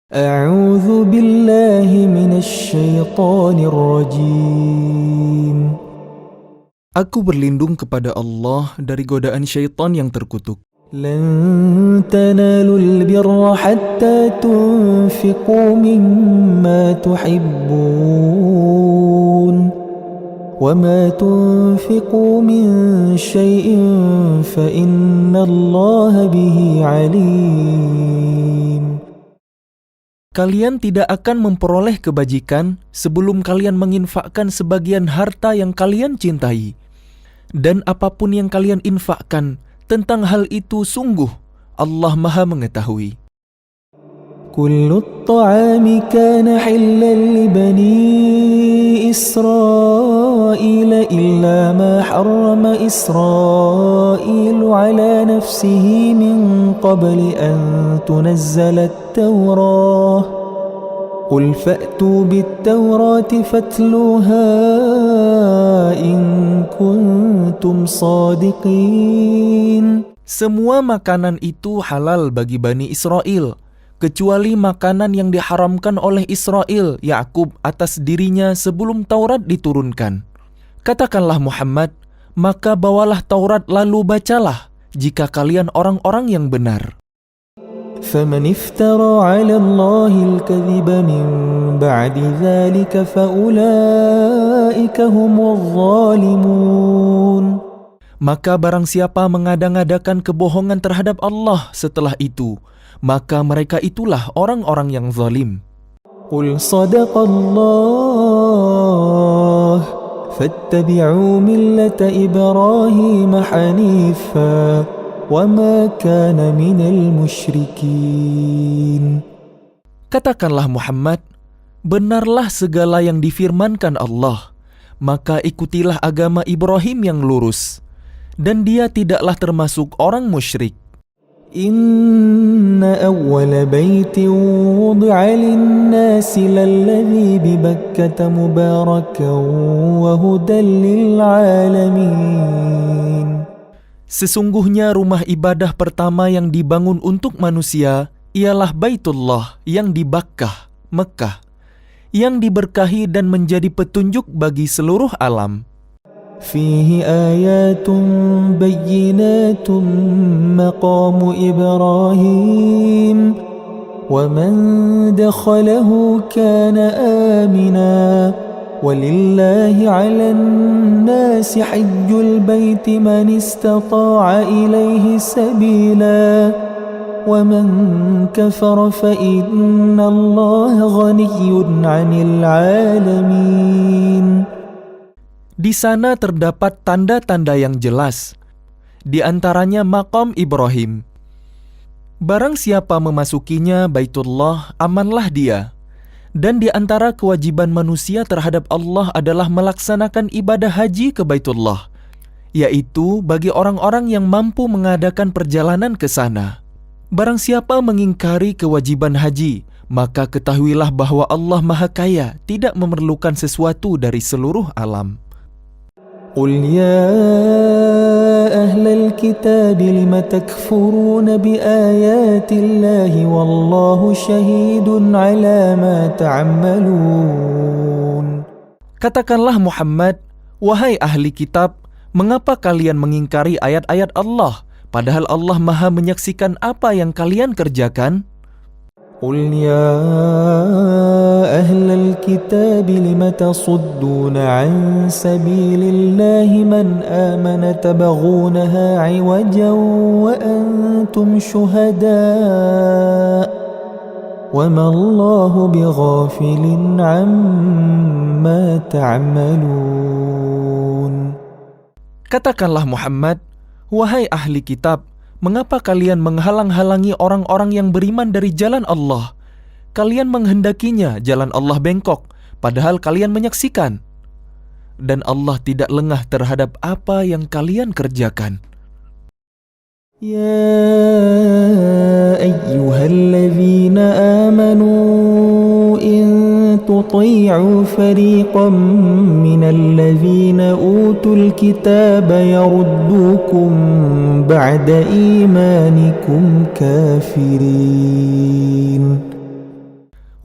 أعوذ بالله من الشيطان الرجيم. Aku berlindung kepada Allah dari godaan syaitan yang terkutuk. لن تنالوا البر حتى تنفقوا مما تحبون وما تنفقوا من شيء فإن الله به عليم. Kalian tidak akan memperoleh kebajikan sebelum kalian menginfakkan sebagian harta yang kalian cintai. Dan apapun yang kalian infakkan, tentang hal itu sungguh Allah Maha mengetahui. كل الطعام كان حلا لبني إسرائيل إلا ما حرم إسرائيل على نفسه من قبل أن تنزل التوراة قل فأتوا بالتوراة فاتلوها إن كنتم صادقين. Semua makanan itu halal bagi Bani Israel, kecuali makanan yang diharamkan oleh Israel, Yakub, atas dirinya sebelum Taurat diturunkan. Katakanlah Muhammad, maka bawalah Taurat lalu bacalah, jika kalian orang-orang yang benar. فمن افترى على الله الكذب من بعد ذلك فأولئك هم الظالمون. Maka barang siapa mengada-ngadakan kebohongan terhadap Allah setelah itu, maka mereka itulah orang-orang yang zalim. قل صدق الله فاتبعوا ملة إبراهيم حنيفا وما كان من المشركين. Katakanlah Muhammad, benarlah segala yang difirmankan Allah, maka ikutilah agama Ibrahim yang lurus, dan dia tidaklah termasuk orang musyrik. إن أول بيت وضع للناس للذي ببكة مباركا وهدى للعالمين. Sesungguhnya rumah ibadah pertama yang dibangun untuk manusia ialah Baitullah yang di Bakkah, Mekah, yang diberkahi dan menjadi petunjuk bagi seluruh alam. فيه آيات بينات مقام إبراهيم ومن دخله كان آمنا ولله على الناس حج البيت من استطاع إليه سبيلا ومن كفر فإن الله غني عن العالمين. Di sana terdapat tanda-tanda yang jelas, di antaranya maqam Ibrahim. Barang siapa memasukinya Baitullah, amanlah dia. Dan di antara kewajiban manusia terhadap Allah adalah melaksanakan ibadah haji ke Baitullah, yaitu bagi orang-orang yang mampu mengadakan perjalanan ke sana. Barang siapa mengingkari kewajiban haji, maka ketahuilah bahwa Allah Maha Kaya, tidak memerlukan sesuatu dari seluruh alam. قل يا أهل الكتاب لم تكفرون بآيات الله والله شهيد على ما تعملون. Katakanlah Muhammad, wahai ahli kitab, mengapa kalian mengingkari ayat-ayat Allah, padahal Allah Maha menyaksikan apa yang kalian kerjakan? قل يا أهل الكتاب لم تصدون عن سبيل الله من آمن تبغونها عوجا وأنتم شهداء وما الله بغافل عما تعملون. Katakanlah Muhammad, wahai ahli kitab, mengapa kalian menghalang-halangi orang-orang yang beriman dari jalan Allah? Kalian menghendakinya jalan Allah bengkok, padahal kalian menyaksikan. Dan Allah tidak lengah terhadap apa yang kalian kerjakan. يا أيها الذين آمنوا إن تطيعوا فريقا من الذين أوتوا الكتاب يردوكم بعد إيمانكم كافرين.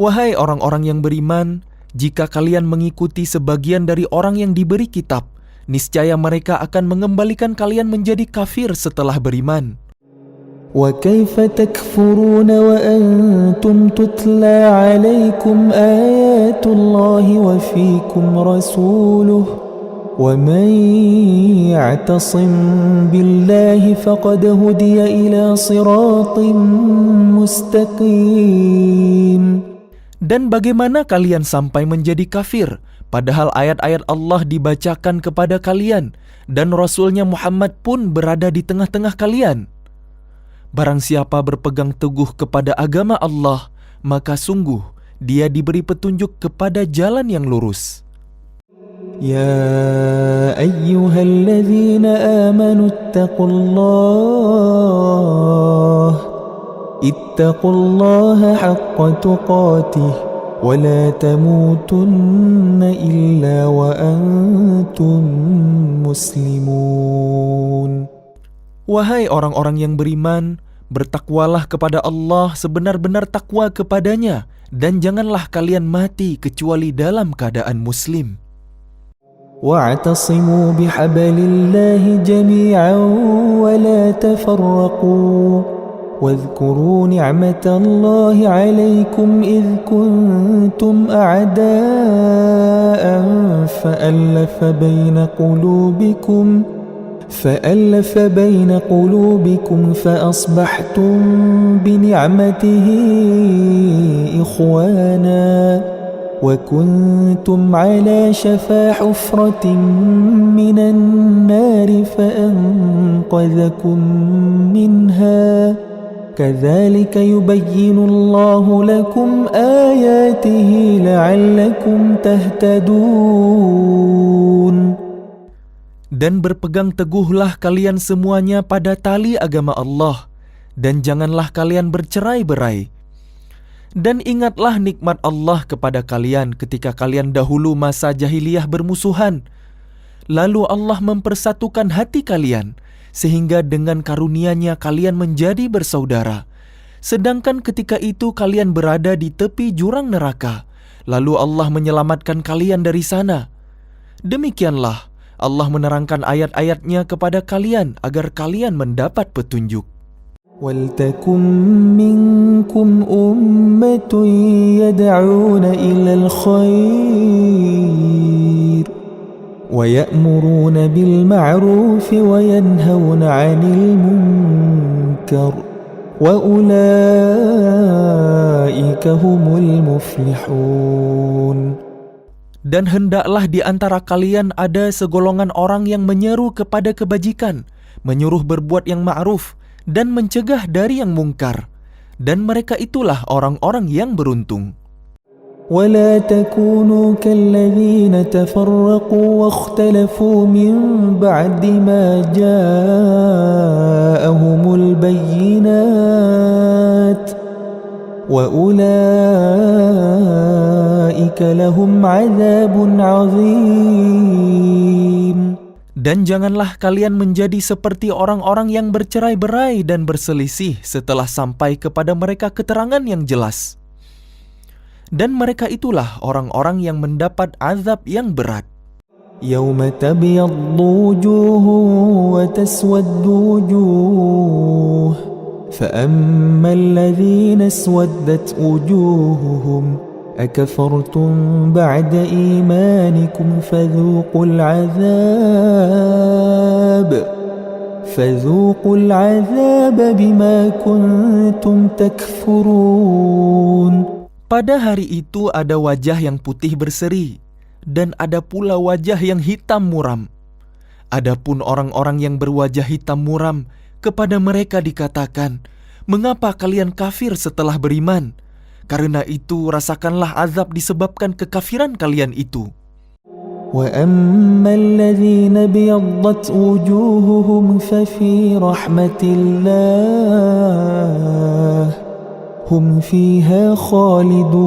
Wahai orang-orang yang beriman, jika kalian mengikuti sebagian dari orang yang diberi kitab, niscaya mereka akan mengembalikan kalian menjadi kafir setelah beriman. وكيف تكفرون وأنتم تتلى عليكم آيات الله وفيكم رسوله ومن يعتصم بالله فقد هدي إلى صراط مستقيم. Dan bagaimana kalian sampai menjadi kafir, padahal ayat-ayat Allah dibacakan kepada kalian, dan Rasulnya Muhammad pun berada di tengah-tengah kalian? Barang siapa berpegang teguh kepada agama Allah, maka sungguh dia diberi petunjuk kepada jalan yang lurus. يا أيها الذين آمنوا اتقوا الله حق تقاته ولا تموتن إلا وأنتم مسلمون. Wahai orang-orang yang beriman, bertakwalah kepada Allah sebenar-benar takwa kepadanya, dan janganlah kalian mati kecuali dalam keadaan muslim. واعتصموا بحبل الله جميعا ولا تفرقوا واذكروا نعمة الله عليكم إذ كنتم أعداء فألف بين قلوبكم فأصبحتم بنعمته إخوانا وكنتم على شفا حفرة من النار فأنقذكم منها كذلك يبين الله لكم آياته لعلكم تهتدون. Dan berpegang teguhlah kalian semuanya pada tali agama Allah, dan janganlah kalian bercerai-berai. Dan ingatlah nikmat Allah kepada kalian ketika kalian dahulu masa jahiliyah bermusuhan. Lalu Allah mempersatukan hati kalian, sehingga dengan karunia-Nya kalian menjadi bersaudara. Sedangkan ketika itu kalian berada di tepi jurang neraka, lalu Allah menyelamatkan kalian dari sana. Demikianlah Allah menerangkan ayat-ayat-Nya kepada kalian agar kalian mendapat petunjuk. وَلْتَكُنْ مِنْكُمْ أُمَّةٌ يَدْعُونَ إِلَى الْخَيْرِ وَيَأْمُرُونَ بِالْمَعْرُوفِ وَيَنْهَوْنَ عَنِ الْمُنْكَرِ وَأُولَئِكَ هُمُ الْمُفْلِحُونَ. Dan hendaklah di antara kalian ada segolongan orang yang menyeru kepada kebajikan, menyuruh berbuat yang ma'ruf, dan mencegah dari yang mungkar. Dan mereka itulah orang-orang yang beruntung. وَلَا تَكُونُوا كَالَّذِينَ تَفَرَّقُوا وَاخْتَلَفُوا مِنْ بَعْدِ مَا جَاءَهُمُ الْبَيِّنَاتُ وَأُولَئِكَ لَهُمْ عَذَابٌ عَظِيمٌ. Dan janganlah kalian menjadi seperti orang-orang yang bercerai-berai dan berselisih setelah sampai kepada mereka keterangan yang jelas. Dan mereka itulah orang-orang yang mendapat azab yang berat. يَوْمَ تَبْيَضُّ وُجُوهٌ وَتَسْوَدُّ وُجُوهٌ فَأَمَّا الَّذِينَ اسْوَدَّتْ وُجُوهُهُمْ أَكَفَرْتُمْ بَعْدَ إِيمَانِكُمْ فَذُوقُوا الْعَذَابَ بِمَا كُنْتُمْ تَكْفُرُونَ. Pada hari itu ada wajah yang putih berseri, dan ada pula wajah yang hitam muram. Adapun orang-orang yang berwajah hitam muram, kepada mereka dikatakan, "Mengapa kalian kafir setelah beriman? Karena itu rasakanlah azab disebabkan kekafiran kalian itu." وَأَمَّا الَّذِينَ ابْيَضَّتْ وُجُوهُهُمْ فَفِي رَحْمَةِ اللَّهِ هُمْ فِيهَا خَالِدُونَ.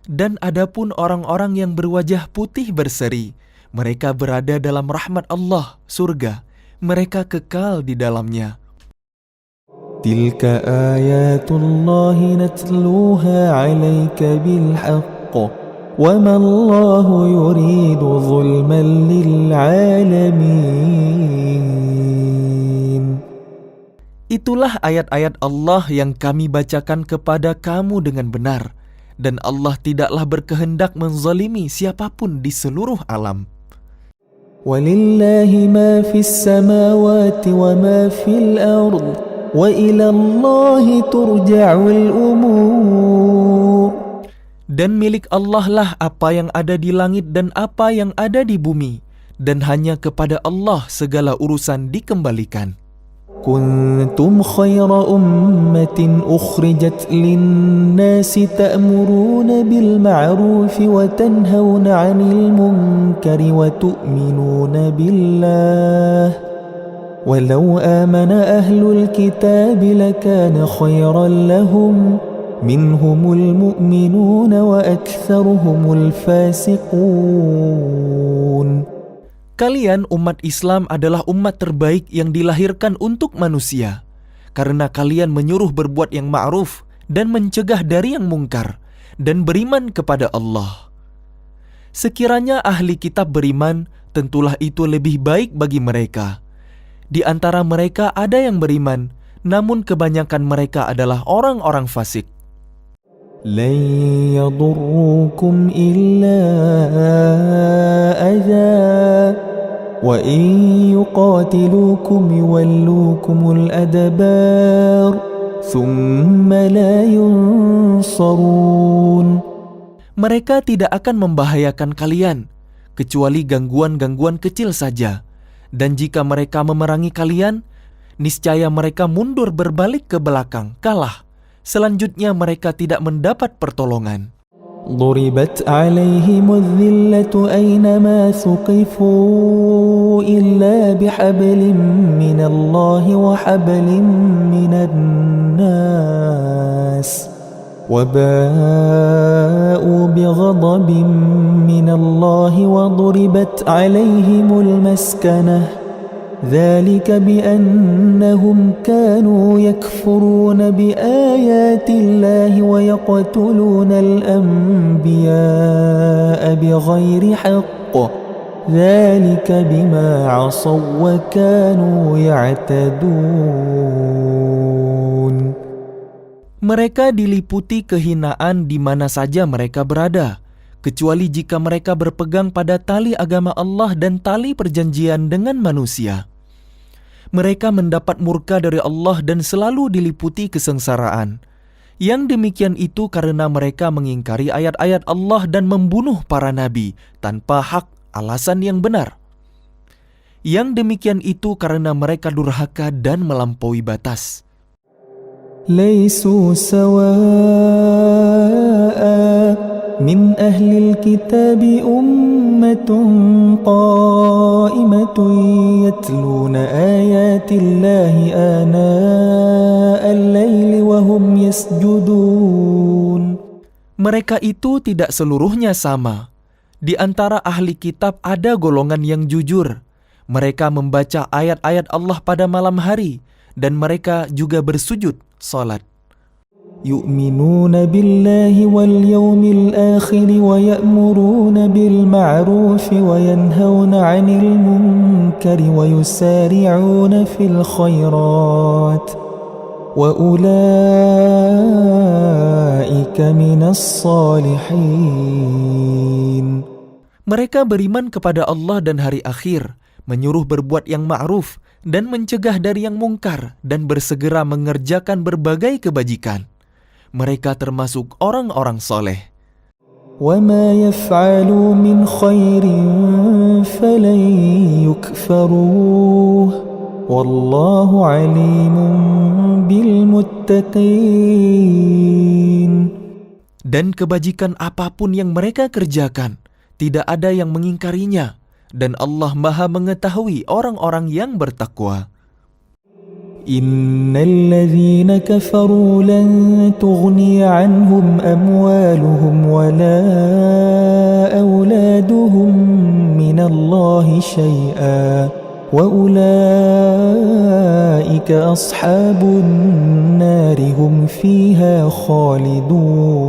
Dan adapun orang-orang yang berwajah putih berseri, mereka berada dalam rahmat Allah, surga. Mereka kekal di dalamnya. تلك آيات الله نتلوها عليك بالحق وما الله يريد ظلما للعالمين. Itulah ayat-ayat Allah yang kami bacakan kepada kamu dengan benar, dan Allah tidaklah berkehendak menzalimi siapapun di seluruh alam. وَلِلَّهِ مَا فِي السَّمَاوَاتِ وَمَا فِي الْأَرْضِ وَإِلَى اللَّهِ تُرْجَعُ الْأُمُورُ. Dan milik Allah lah apa yang ada di langit dan apa yang ada di bumi, dan hanya kepada Allah segala urusan dikembalikan. كنتم خير أمة أخرجت للناس تأمرون بالمعروف وتنهون عن المنكر وتؤمنون بالله ولو آمن أهل الكتاب لكان خيرا لهم منهم المؤمنون وأكثرهم الفاسقون. Kalian umat Islam adalah umat terbaik yang dilahirkan untuk manusia, karena kalian menyuruh berbuat yang ma'ruf dan mencegah dari yang mungkar, dan beriman kepada Allah. Sekiranya ahli kitab beriman, tentulah itu lebih baik bagi mereka. Di antara mereka ada yang beriman, namun kebanyakan mereka adalah orang-orang fasik. لن يضروكم إلا أذى وإن يقاتلوكم يولوكم الأدبار ثم لا ينصرون. Mereka tidak akan membahayakan kalian, kecuali gangguan-gangguan kecil saja. Dan jika mereka memerangi kalian, niscaya mereka mundur berbalik ke belakang, kalah. Selanjutnya mereka tidak mendapat pertolongan. ضربت عليهم الذلة أينما ثقفوا إلا بحبل من الله وحبل من الناس وباءوا بغضب من الله وضربت عليهم المسكنة ذلك بأنهم كانوا يكفرون بآيات الله ويقتلون الأنبياء بغير حق ذلك بما عصوا وكانوا يعتدون. Mereka diliputi kehinaan di mana saja mereka berada, kecuali jika mereka berpegang pada tali agama Allah dan tali perjanjian dengan manusia. Mereka mendapat murka dari Allah dan selalu diliputi kesengsaraan. Yang demikian itu karena mereka mengingkari ayat-ayat Allah dan membunuh para nabi tanpa hak alasan yang benar. Yang demikian itu karena mereka durhaka dan melampaui batas. ليسوا سواء من أهل الكتاب أمة قائمة يتلون آيات الله آناء الليل وهم يسجدون. Mereka itu tidak seluruhnya sama. Di antara ahli kitab ada golongan yang jujur. Mereka membaca ayat-ayat Allah pada malam hari, dan mereka juga bersujud salat. يؤمنون بالله واليوم الآخر ويأمرون بالمعروف وينهون عن المنكر ويسارعون في الخيرات وأولئك من الصالحين. Mereka beriman kepada Allah dan hari akhir, menyuruh berbuat yang ma'ruf dan mencegah dari yang mungkar, dan bersegera mengerjakan berbagai kebajikan. Mereka termasuk orang-orang soleh. وَمَا يَفْعَلُوا مِنْ خَيْرٍ فَلَنْ يُكْفَرُوهُ وَاللَّهُ عَلِيمٌ بِالْمُتَّقِينَ. Dan kebajikan apapun yang mereka kerjakan, tidak ada yang mengingkarinya, dan Allah Maha mengetahui orang-orang yang bertakwa. إن الذين كفروا لن تغني عنهم أموالهم ولا أولادهم من الله شيئا وأولئك أصحاب النار هم فيها خالدون.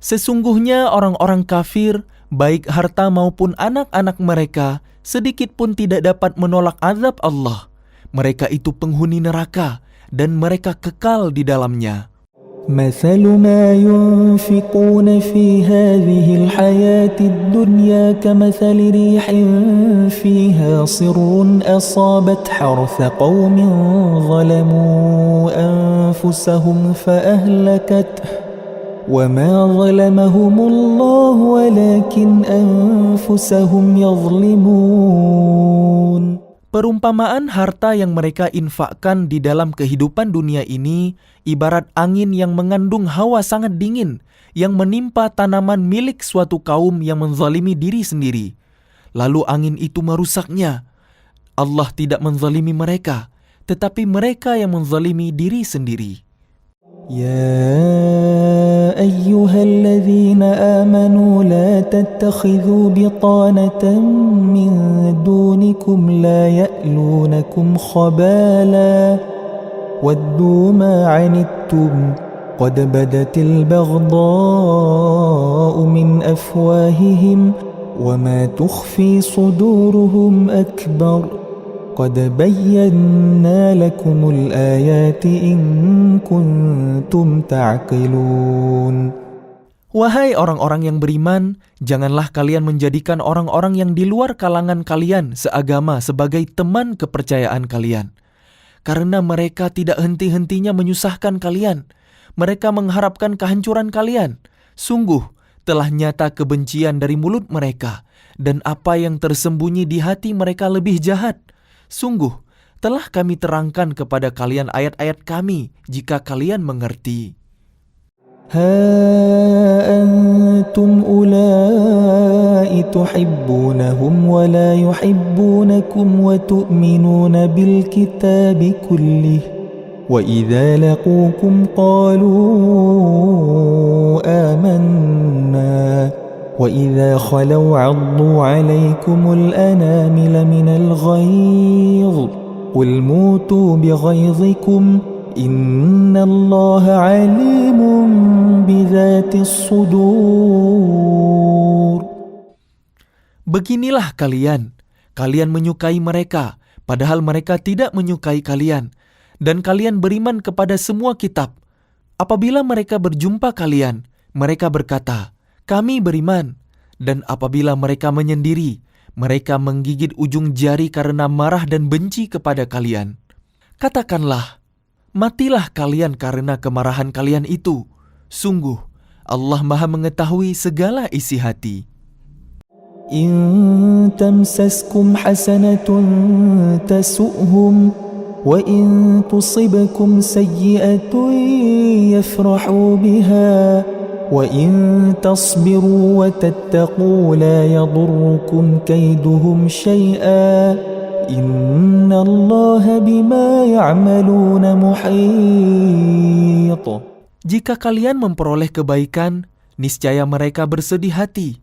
Sesungguhnya orang-orang kafir, baik harta maupun anak-anak mereka, sedikit pun tidak dapat menolak azab Allah. Mereka itu penghuni neraka, dan mereka kekal di dalamnya. مثل ما ينفقون في هذه الحياة الدنيا كمثل ريح فيها صر أصابت حرث قوم ظلموا أنفسهم فأهلكته وما ظلمهم الله ولكن أنفسهم يظلمون. Perumpamaan harta yang mereka infakkan di dalam kehidupan dunia ini ibarat angin yang mengandung hawa sangat dingin yang menimpa tanaman milik suatu kaum yang menzalimi diri sendiri. Lalu angin itu merusaknya. Allah tidak menzalimi mereka, tetapi mereka yang menzalimi diri sendiri. يا أيها الذين آمنوا لا تتخذوا بطانة من دونكم لا يألونكم خبالا ودوا ما عنتم قد بدت البغضاء من أفواههم وما تخفي صدورهم أكبر قد بينا لكم الآيات إن كنتم تعقلون. Wahai orang-orang yang beriman, janganlah kalian menjadikan orang-orang yang di luar kalangan kalian seagama sebagai teman kepercayaan kalian. Karena mereka tidak henti-hentinya menyusahkan kalian. Mereka mengharapkan kehancuran kalian. Sungguh, telah nyata kebencian dari mulut mereka, dan apa yang tersembunyi di hati mereka lebih jahat. Sungguh, telah kami terangkan kepada kalian ayat-ayat kami jika kalian mengerti. ها أنتم أولئك تحبونهم ولا يحبونكم وتؤمنون بالكتاب كله وإذا لقوكم قالوا آمنا وإذا خلوا عضوا عليكم الأنامل من الغيظ قل موتوا بغيظكم إن الله عليم بذات الصدور. Beginilah kalian menyukai mereka, padahal mereka tidak menyukai kalian, dan kalian beriman kepada semua kitab. Apabila mereka berjumpa kalian, mereka berkata, kami beriman. Dan apabila mereka menyendiri, mereka menggigit ujung jari karena marah dan benci kepada kalian. Katakanlah, matilah kalian karena kemarahan kalian itu. Sungguh, Allah Maha mengetahui segala isi hati. إن تمسسكم حسنة تسؤهم وإن تصبكم سيئة يفرحوا بها وإن تصبروا وتتقوا لا يضركم كيدهم شيئا إن الله بما يعملون محيط. Jika kalian memperoleh kebaikan, niscaya mereka bersedih hati.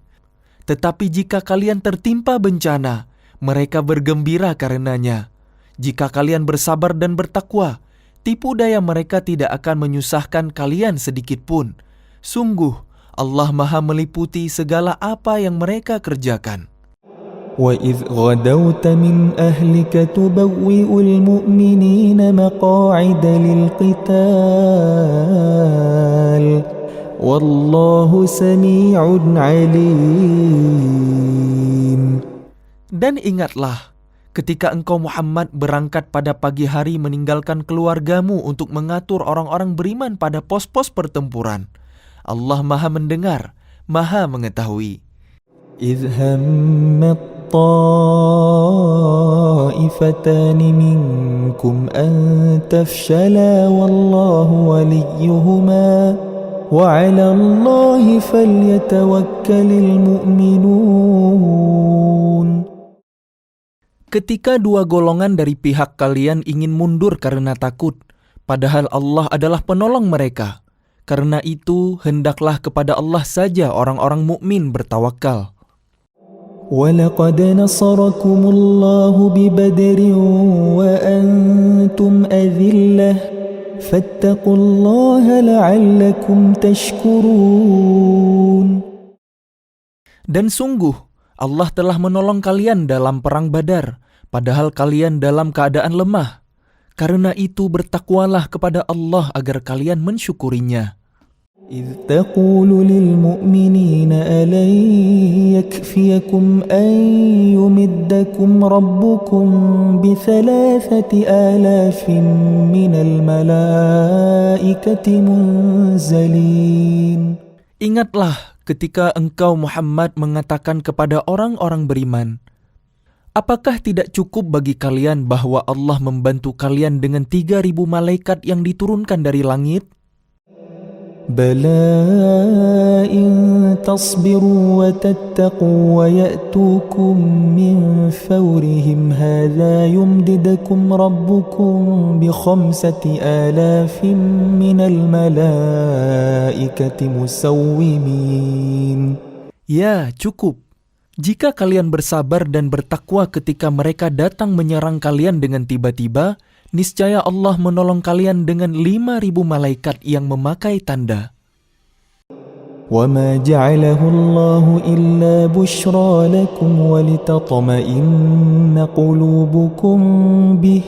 Tetapi jika kalian tertimpa bencana, mereka bergembira karenanya. Jika kalian bersabar dan bertakwa, tipu daya mereka tidak akan menyusahkan kalian sedikit pun. Sungguh, Allah Maha meliputi segala apa yang mereka kerjakan. وَإِذْ غَدَوْتَ مِنْ أَهْلِكَ تُبَوِّئُ الْمُؤْمِنِينَ مَقَاعِدَ لِلْقِتَالِ وَاللَّهُ سَمِيعٌ عَلِيمٌ. Dan ingatlah, ketika engkau Muhammad berangkat pada pagi hari meninggalkan keluargamu untuk mengatur orang-orang beriman pada pos-pos pertempuran. Allah Maha mendengar, Maha mengetahui. إِذْ هَمَّتْ طَائِفَتَانِ مِنْكُمْ أَنْ تَفْشَلَا وَاللَّهُ وَلِيُّهُمَا وَعَلَى اللَّهِ فَلْيَتَوَكَّلِ الْمُؤْمِنُونَ. Ketika dua golongan dari pihak kalian ingin mundur karena takut, padahal Allah adalah penolong mereka. Karena itu, hendaklah kepada Allah saja orang-orang mukmin bertawakal. ولقد نصركم الله ببدر وأنتم أذلة فاتقوا الله لعلكم تشكرون. Dan sungguh, Allah telah menolong kalian dalam perang Badar, padahal kalian dalam keadaan lemah. Karena itu bertakwalah kepada Allah agar kalian mensyukurinya. إذ تقول للمؤمنين ألن يكفيكم أن يمدكم ربكم ب3,000 من الملائكة منزلين. Ingatlah ketika engkau Muhammad mengatakan kepada orang-orang beriman, apakah tidak cukup bagi kalian bahwa Allah membantu kalian dengan 3.000 malaikat yang diturunkan dari langit? بلى إن تصبروا وتتقوا ويأتوكم من فورهم هذا يمددكم ربكم ب5,000 من الملائكة مسومين. Ya, cukup. Jika kalian bersabar dan bertakwa ketika mereka datang menyerang kalian dengan tiba-tiba, niscaya Allah menolong kalian dengan 5.000 malaikat yang memakai tanda. وَمَا جَعَلَهُ اللَّهُ إِلَّا بُشْرَى لَكُمْ وَلِتَطْمَئِنَّ قُلُوبُكُمْ بِهِ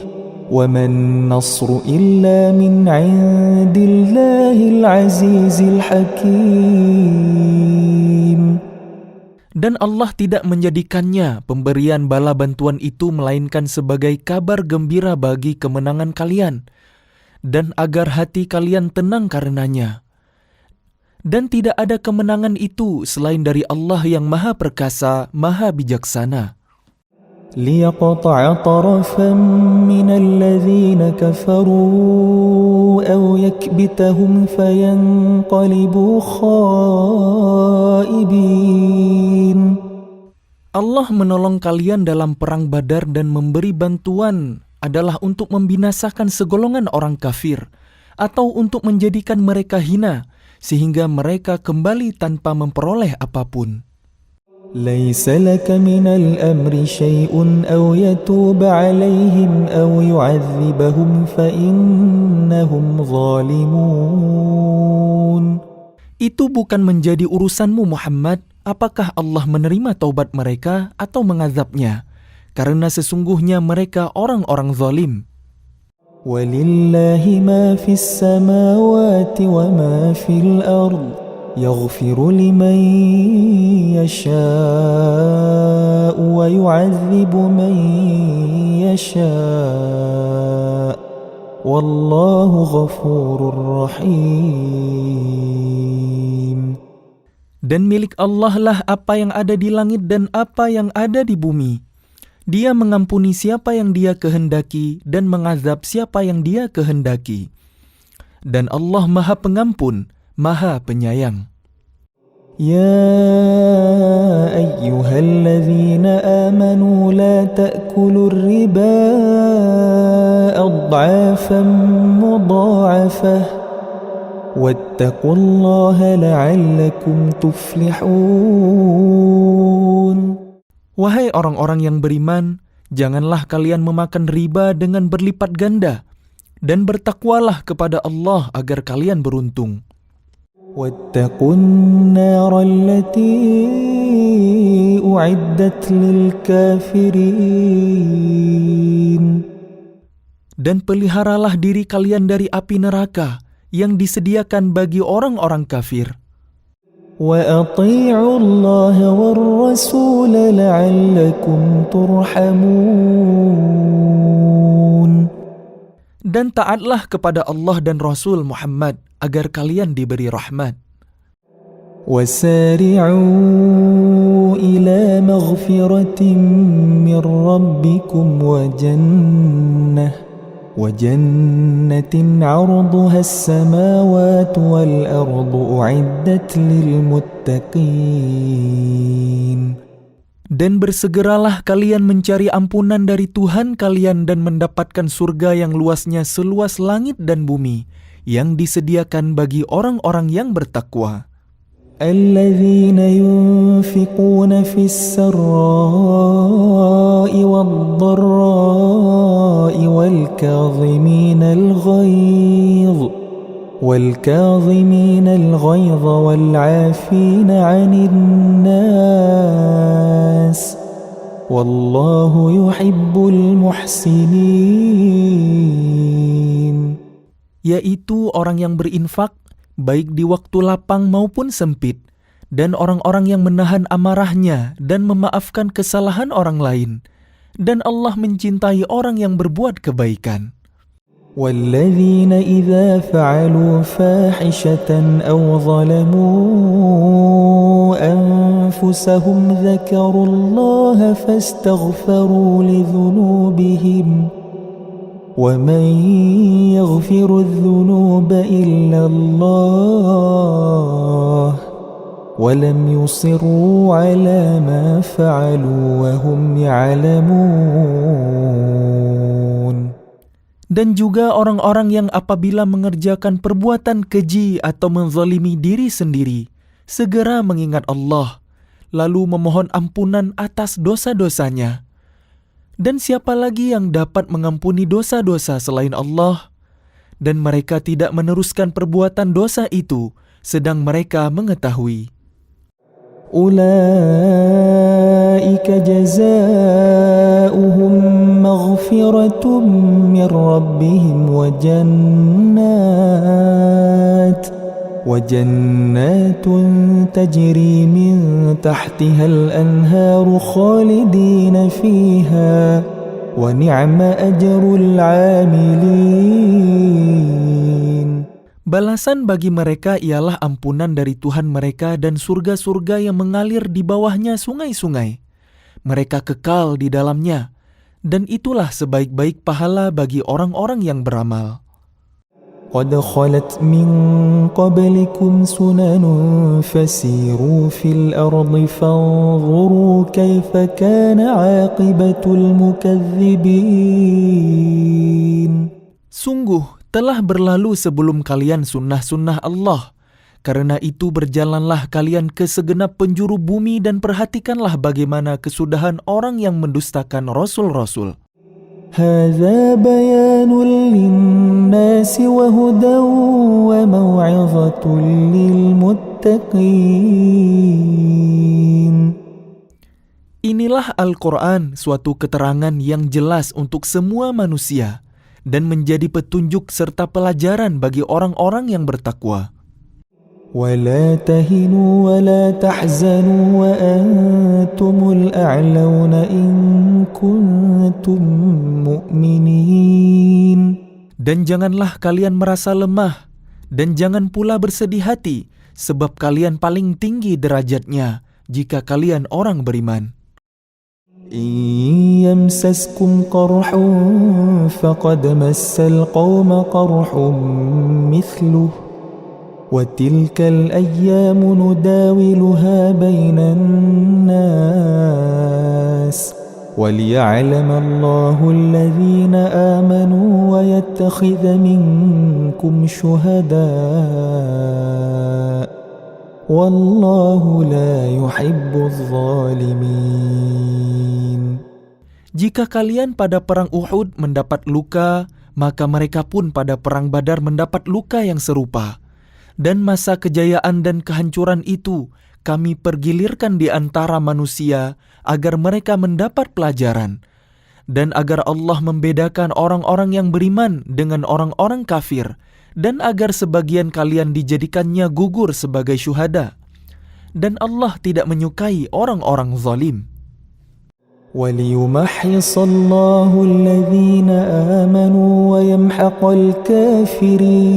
وَمَا النَّصْرُ إِلَّا مِنْ عِنْدِ اللَّهِ الْعَزِيزِ الْحَكِيمِ. Dan Allah tidak menjadikannya pemberian bala bantuan itu melainkan sebagai kabar gembira bagi kemenangan kalian, dan agar hati kalian tenang karenanya. Dan tidak ada kemenangan itu selain dari Allah yang Maha Perkasa, Maha Bijaksana. لِيَقْطَعَ طَرَفًا مِنَ الَّذِينَ كَفَرُوا أَوْ يَكْبِتَهُمْ فَيَنْقَلِبُوا خَائِبِينَ. Allah menolong kalian dalam perang Badar dan memberi bantuan adalah untuk membinasakan segolongan orang kafir atau untuk menjadikan mereka hina sehingga mereka kembali tanpa memperoleh apapun. لَيْسَ لَكَ مِنَ الْأَمْرِ شَيْءٌ أَوْ يَتُوبَ عَلَيْهِمْ أَوْ يُعَذِّبَهُمْ فَإِنَّهُمْ ظَالِمُونَ. Itu bukan menjadi urusanmu Muhammad, apakah Allah menerima taubat mereka atau mengazabnya, karena sesungguhnya mereka orang-orang zalim. وَلِلَّهِ مَا فِي السَّمَاوَاتِ وَمَا فِي الْأَرْضِ يَغْفِرُ لِمَن يَشَاءُ وَيُعَذِّبُ مَن يَشَاءُ وَاللَّهُ غَفُورٌ رَّحِيمٌ. Dan milik Allah lah apa yang ada di langit dan apa yang ada di bumi. Dia mengampuni siapa yang Dia kehendaki dan mengazab siapa yang Dia kehendaki. Dan Allah Maha Pengampun, Maha Penyayang. يا أيها الذين آمنوا لا تأكلوا الربا أضعافا مضاعفة واتقوا الله لعلكم تفلحون. Wahai orang-orang yang beriman, janganlah kalian memakan riba dengan berlipat ganda, dan bertakwalah kepada Allah agar kalian beruntung. واتقوا النار التي أعدت للكافرين. Dan peliharalah diri kalian dari api neraka yang disediakan bagi orang-orang kafir. وأطيعوا الله والرسول لعلكم ترحمون. Dan taatlah kepada Allah dan Rasul Muhammad agar kalian diberi rahmat. وسارعوا إلى مغفرة من ربكم وجنة عرضها السماوات والأرض أعدت للمتقين. Dan bersegeralah kalian mencari ampunan dari Tuhan kalian dan mendapatkan surga yang luasnya seluas langit dan bumi, yang disediakan bagi orang-orang yang bertakwa. الذين ينفقون في السراء والضراء والكاظمين الغيظ والعافين عن الناس والله يحب المحسنين. Yaitu orang yang berinfak baik di waktu lapang maupun sempit, dan orang-orang yang menahan amarahnya dan memaafkan kesalahan orang lain, dan Allah mencintai orang yang berbuat kebaikan. وَالَّذِينَ إِذَا فَعَلُوا فَاحِشَةً أَوْ ظَلَمُوا أَنفُسَهُمْ ذَكَرُوا اللَّهَ فَاسْتَغْفَرُوا لِذُنُوبِهِمْ وَمَنْ يَغْفِرُ الذُّنُوبَ إِلَّا اللَّهُ وَلَمْ يُصِرُّوا عَلَى مَا فَعَلُوا وَهُمْ يَعْلَمُونَ. Dan juga orang-orang yang apabila mengerjakan perbuatan keji atau menzalimi diri sendiri, segera mengingat Allah, lalu memohon ampunan atas dosa-dosanya. Dan siapa lagi yang dapat mengampuni dosa-dosa selain Allah? Dan mereka tidak meneruskan perbuatan dosa itu, sedang mereka mengetahui. أولئك جزاؤهم مغفرة من ربهم وجنات تجري من تحتها الأنهار خالدين فيها ونعم أجر العاملين. Balasan bagi mereka ialah ampunan dari Tuhan mereka dan surga-surga yang mengalir di bawahnya sungai-sungai. Mereka kekal di dalamnya, dan itulah sebaik-baik pahala bagi orang-orang yang beramal. قد خلت من قبلكم سنن فسيروا في الأرض فانظروا كيف كان عاقبة المكذبين. Sungguh telah berlalu sebelum kalian sunnah-sunnah Allah. Karena itu berjalanlah kalian ke segenap penjuru bumi dan perhatikanlah bagaimana kesudahan orang yang mendustakan rasul-rasul. هذا بيان للناس وهدى وموعظة للمتقين. Inilah Al-Quran, suatu keterangan yang jelas untuk semua manusia dan menjadi petunjuk serta pelajaran bagi orang-orang yang bertakwa. ولا تهنوا ولا تحزنوا وأنتم الأعلون إن كنتم مؤمنين. Dan janganlah kalian merasa lemah, dan jangan pula bersedih hati, sebab kalian paling tinggi derajatnya jika kalian orang beriman. إن يمسسكم قرح فقد مس القوم قرح مثله وتلك الأيام نداولها بين الناس وليعلم الله الذين آمنوا ويتخذ منكم شهداء والله لا يحب الظالمين. Jika kalian pada perang Uhud mendapat luka, maka mereka pun pada perang Badar mendapat luka yang serupa. Dan masa kejayaan dan kehancuran itu kami pergilirkan di antara manusia agar mereka mendapat pelajaran, dan agar Allah membedakan orang-orang yang beriman dengan orang-orang kafir, dan agar sebagian kalian dijadikannya gugur sebagai syuhada. Dan Allah tidak menyukai orang-orang zalim. وَلِيُمَحِّصَ اللَّهُ الَّذِينَ آمَنُوا وَيَمْحَقَ الْكَافِرِينَ.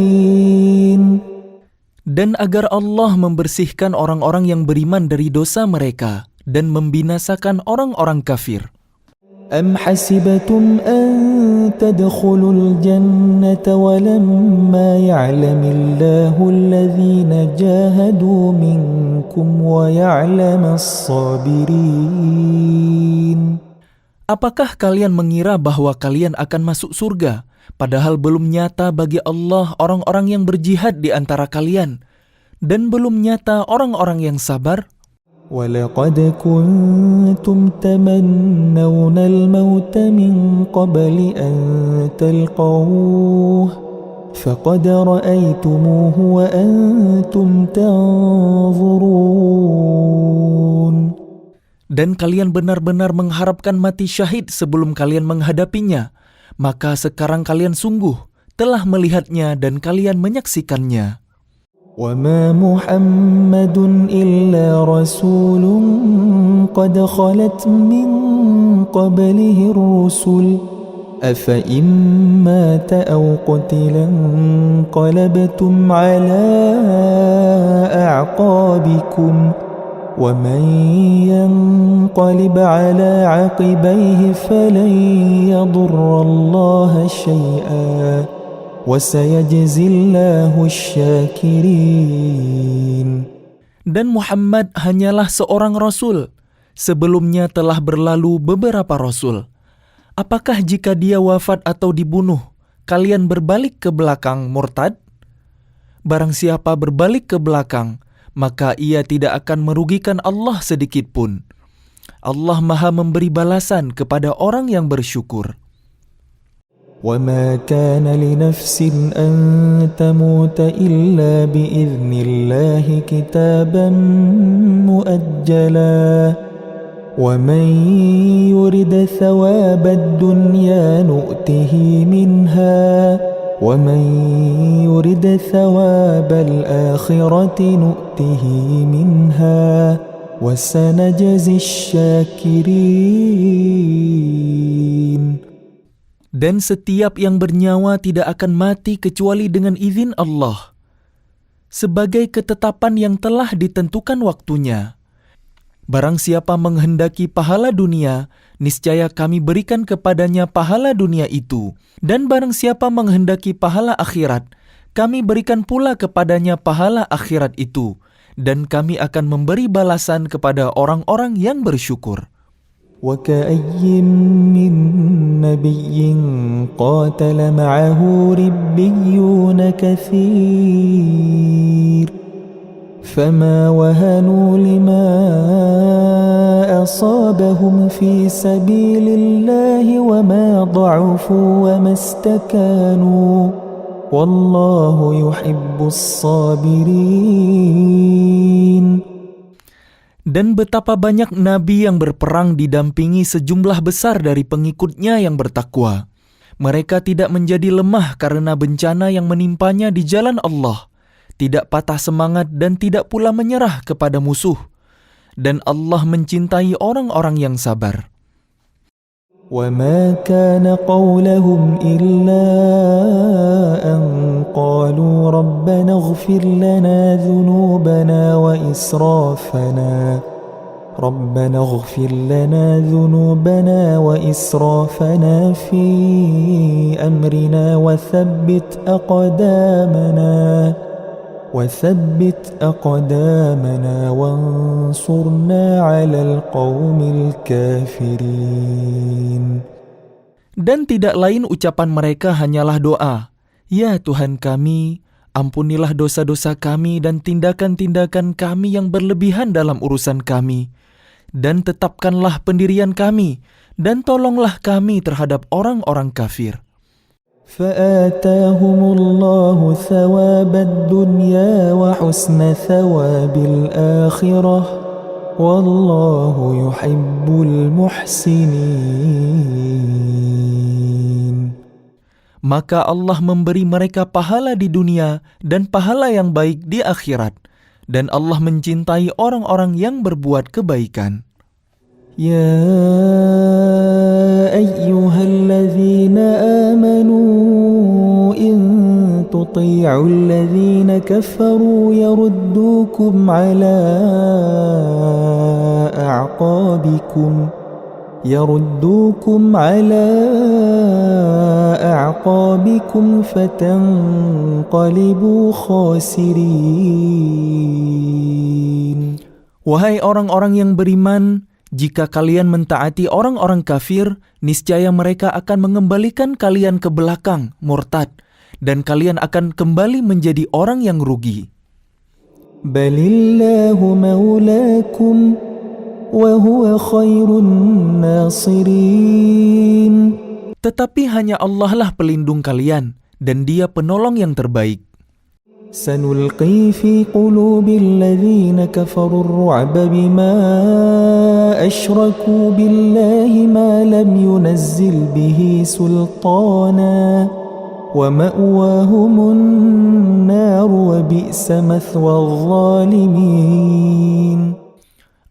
Dan agar Allah membersihkan orang-orang yang beriman dari dosa mereka dan membinasakan orang-orang kafir. أَمْ حَسِبَتُمْ أَن تَدْخُلُوا الْجَنَّةَ وَلَمَّا يَعْلَمِ اللَّهُ الَّذِينَ جَاهَدُوا مِنكُمْ وَيَعْلَمَ الصَّابِرِينَ. Apakah kalian mengira bahwa kalian akan masuk surga, padahal belum nyata bagi Allah orang-orang yang berjihad di antara kalian, Dan belum nyata orang-orang yang sabar? وَلَقَدْ كُنْتُمْ تَمَنَّوْنَ الْمَوْتَ مِنْ قَبْلِ أَنْ تَلْقَوْهُ فَقَدْ رَأَيْتُمُوهُ وَأَنْتُمْ تَنْظُرُونَ. Dan kalian benar-benar mengharapkan mati syahid sebelum kalian menghadapinya, maka sekarang kalian sungguh telah melihatnya dan kalian menyaksikannya. وَمَا مُحَمَّدٌ إِلَّا رَسُولٌ قَدْ خَلَتْ مِنْ قَبْلِهِ الرُّسُلُ أَفَإِنْ مَاتَ أَوْ قُتِلَ انقَلَبْتُمْ عَلَى أَعْقَابِكُمْ وَمَنْ يَنقَلِبْ عَلَى عَقِبَيْهِ فَلَنْ يَضُرَّ اللَّهَ شَيْئًا وَسَيَجْزِي اللَّهُ الشَّاكِرِينَ. Dan Muhammad hanyalah seorang rasul. Sebelumnya telah berlalu beberapa rasul. Apakah jika dia wafat atau dibunuh, kalian berbalik ke belakang murtad? Barang siapa berbalik ke belakang, maka ia tidak akan merugikan Allah sedikit pun. Allah Maha memberi balasan kepada orang yang bersyukur. وَمَا كَانَ لِنَفْسٍ أَن تَمُوتَ إِلَّا بِإِذْنِ اللَّهِ كِتَابًا مُؤَجَّلًا وَمَنْ يُرِدْ ثَوَابَ الدُّنْيَا نُؤْتِهِ مِنْهَا وَمَنْ يُرِدْ ثَوَابَ الْآخِرَةِ نُؤْتِهِ مِنْهَا وَسَنَجْزِي الشَّاكِرِينَ. Dan setiap yang bernyawa tidak akan mati kecuali dengan izin Allah, sebagai ketetapan yang telah ditentukan waktunya. Barang siapa menghendaki pahala dunia, niscaya kami berikan kepadanya pahala dunia itu. Dan barang siapa menghendaki pahala akhirat, kami berikan pula kepadanya pahala akhirat itu. Dan kami akan memberi balasan kepada orang-orang yang bersyukur. وَكَأَيٍّ مِّن نَّبِيٍّ قَاتَلَ مَعَهُ رِبِّيُّونَ كَثِيرٌ فَمَا وَهَنُوا لِمَا أَصَابَهُمْ فِي سَبِيلِ اللَّهِ وَمَا ضَعُفُوا وَمَا اسْتَكَانُوا وَاللَّهُ يُحِبُّ الصَّابِرِينَ. Dan betapa banyak nabi yang berperang didampingi sejumlah besar dari pengikutnya yang bertakwa. Mereka tidak menjadi lemah karena bencana yang menimpanya di jalan Allah, tidak patah semangat dan tidak pula menyerah kepada musuh. Dan Allah mencintai orang-orang yang sabar. وَمَا كَانَ قَوْلَهُمْ إِلَّا أَنْ قَالُوا رَبَّنَا اغْفِرْ لَنَا ذُنُوبَنَا وَإِسْرَافَنَا فِي أَمْرِنَا وَثَبِّتْ أَقْدَامَنَا وَانصُرْنَا عَلَى الْقَوْمِ الْكَافِرِينَ. Dan tidak lain ucapan mereka hanyalah doa, "Ya Tuhan kami, ampunilah dosa-dosa kami dan tindakan-tindakan kami yang berlebihan dalam urusan kami. Dan tetapkanlah pendirian kami, dan tolonglah kami terhadap orang-orang kafir." فآتاهم الله ثواب الدنيا وحسن ثواب الآخرة والله يحب المحسنين. Maka Allah memberi mereka pahala di dunia dan pahala yang baik di akhirat. Dan Allah mencintai orang-orang yang berbuat kebaikan. يا أيها الذين آمنوا إن تطيعوا الذين كفروا يردوكم على أعقابكم فتنقلبوا خاسرين. Wahai orang-orang yang beriman, jika kalian mentaati orang-orang kafir, niscaya mereka akan mengembalikan kalian ke belakang, murtad, dan kalian akan kembali menjadi orang yang rugi. بل الله مولاكم وهو خير الناصرين. Tetapi hanya Allah lah pelindung kalian, dan Dia penolong yang terbaik. سنلقي في قلوب الذين كفروا الرعب بما أشركوا بالله ما لم ينزل به سلطانا ومأواهم النار وبئس مثوى الظالمين.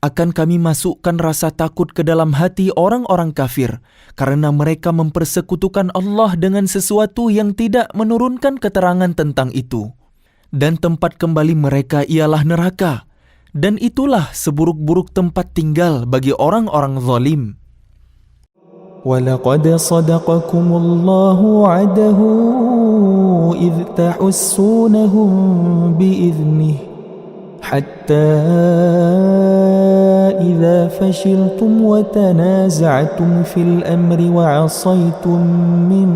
Akan kami masukkan rasa takut ke dalam hati orang-orang kafir, karena mereka mempersekutukan Allah dengan sesuatu yang tidak menurunkan keterangan tentang itu. Dan tempat kembali mereka ialah neraka, dan itulah seburuk-buruk tempat tinggal bagi orang-orang zalim. وَلَقَدْ صَدَقَكُمُ اللَّهُ وَعْدَهُ إِذْ تَحُسُّونَهُم بِإِذْنِهِ حَتَّى إِذَا فَشِلْتُمْ وَتَنَازَعْتُمْ فِي الْأَمْرِ وَعَصَيْتُمْ مِنْ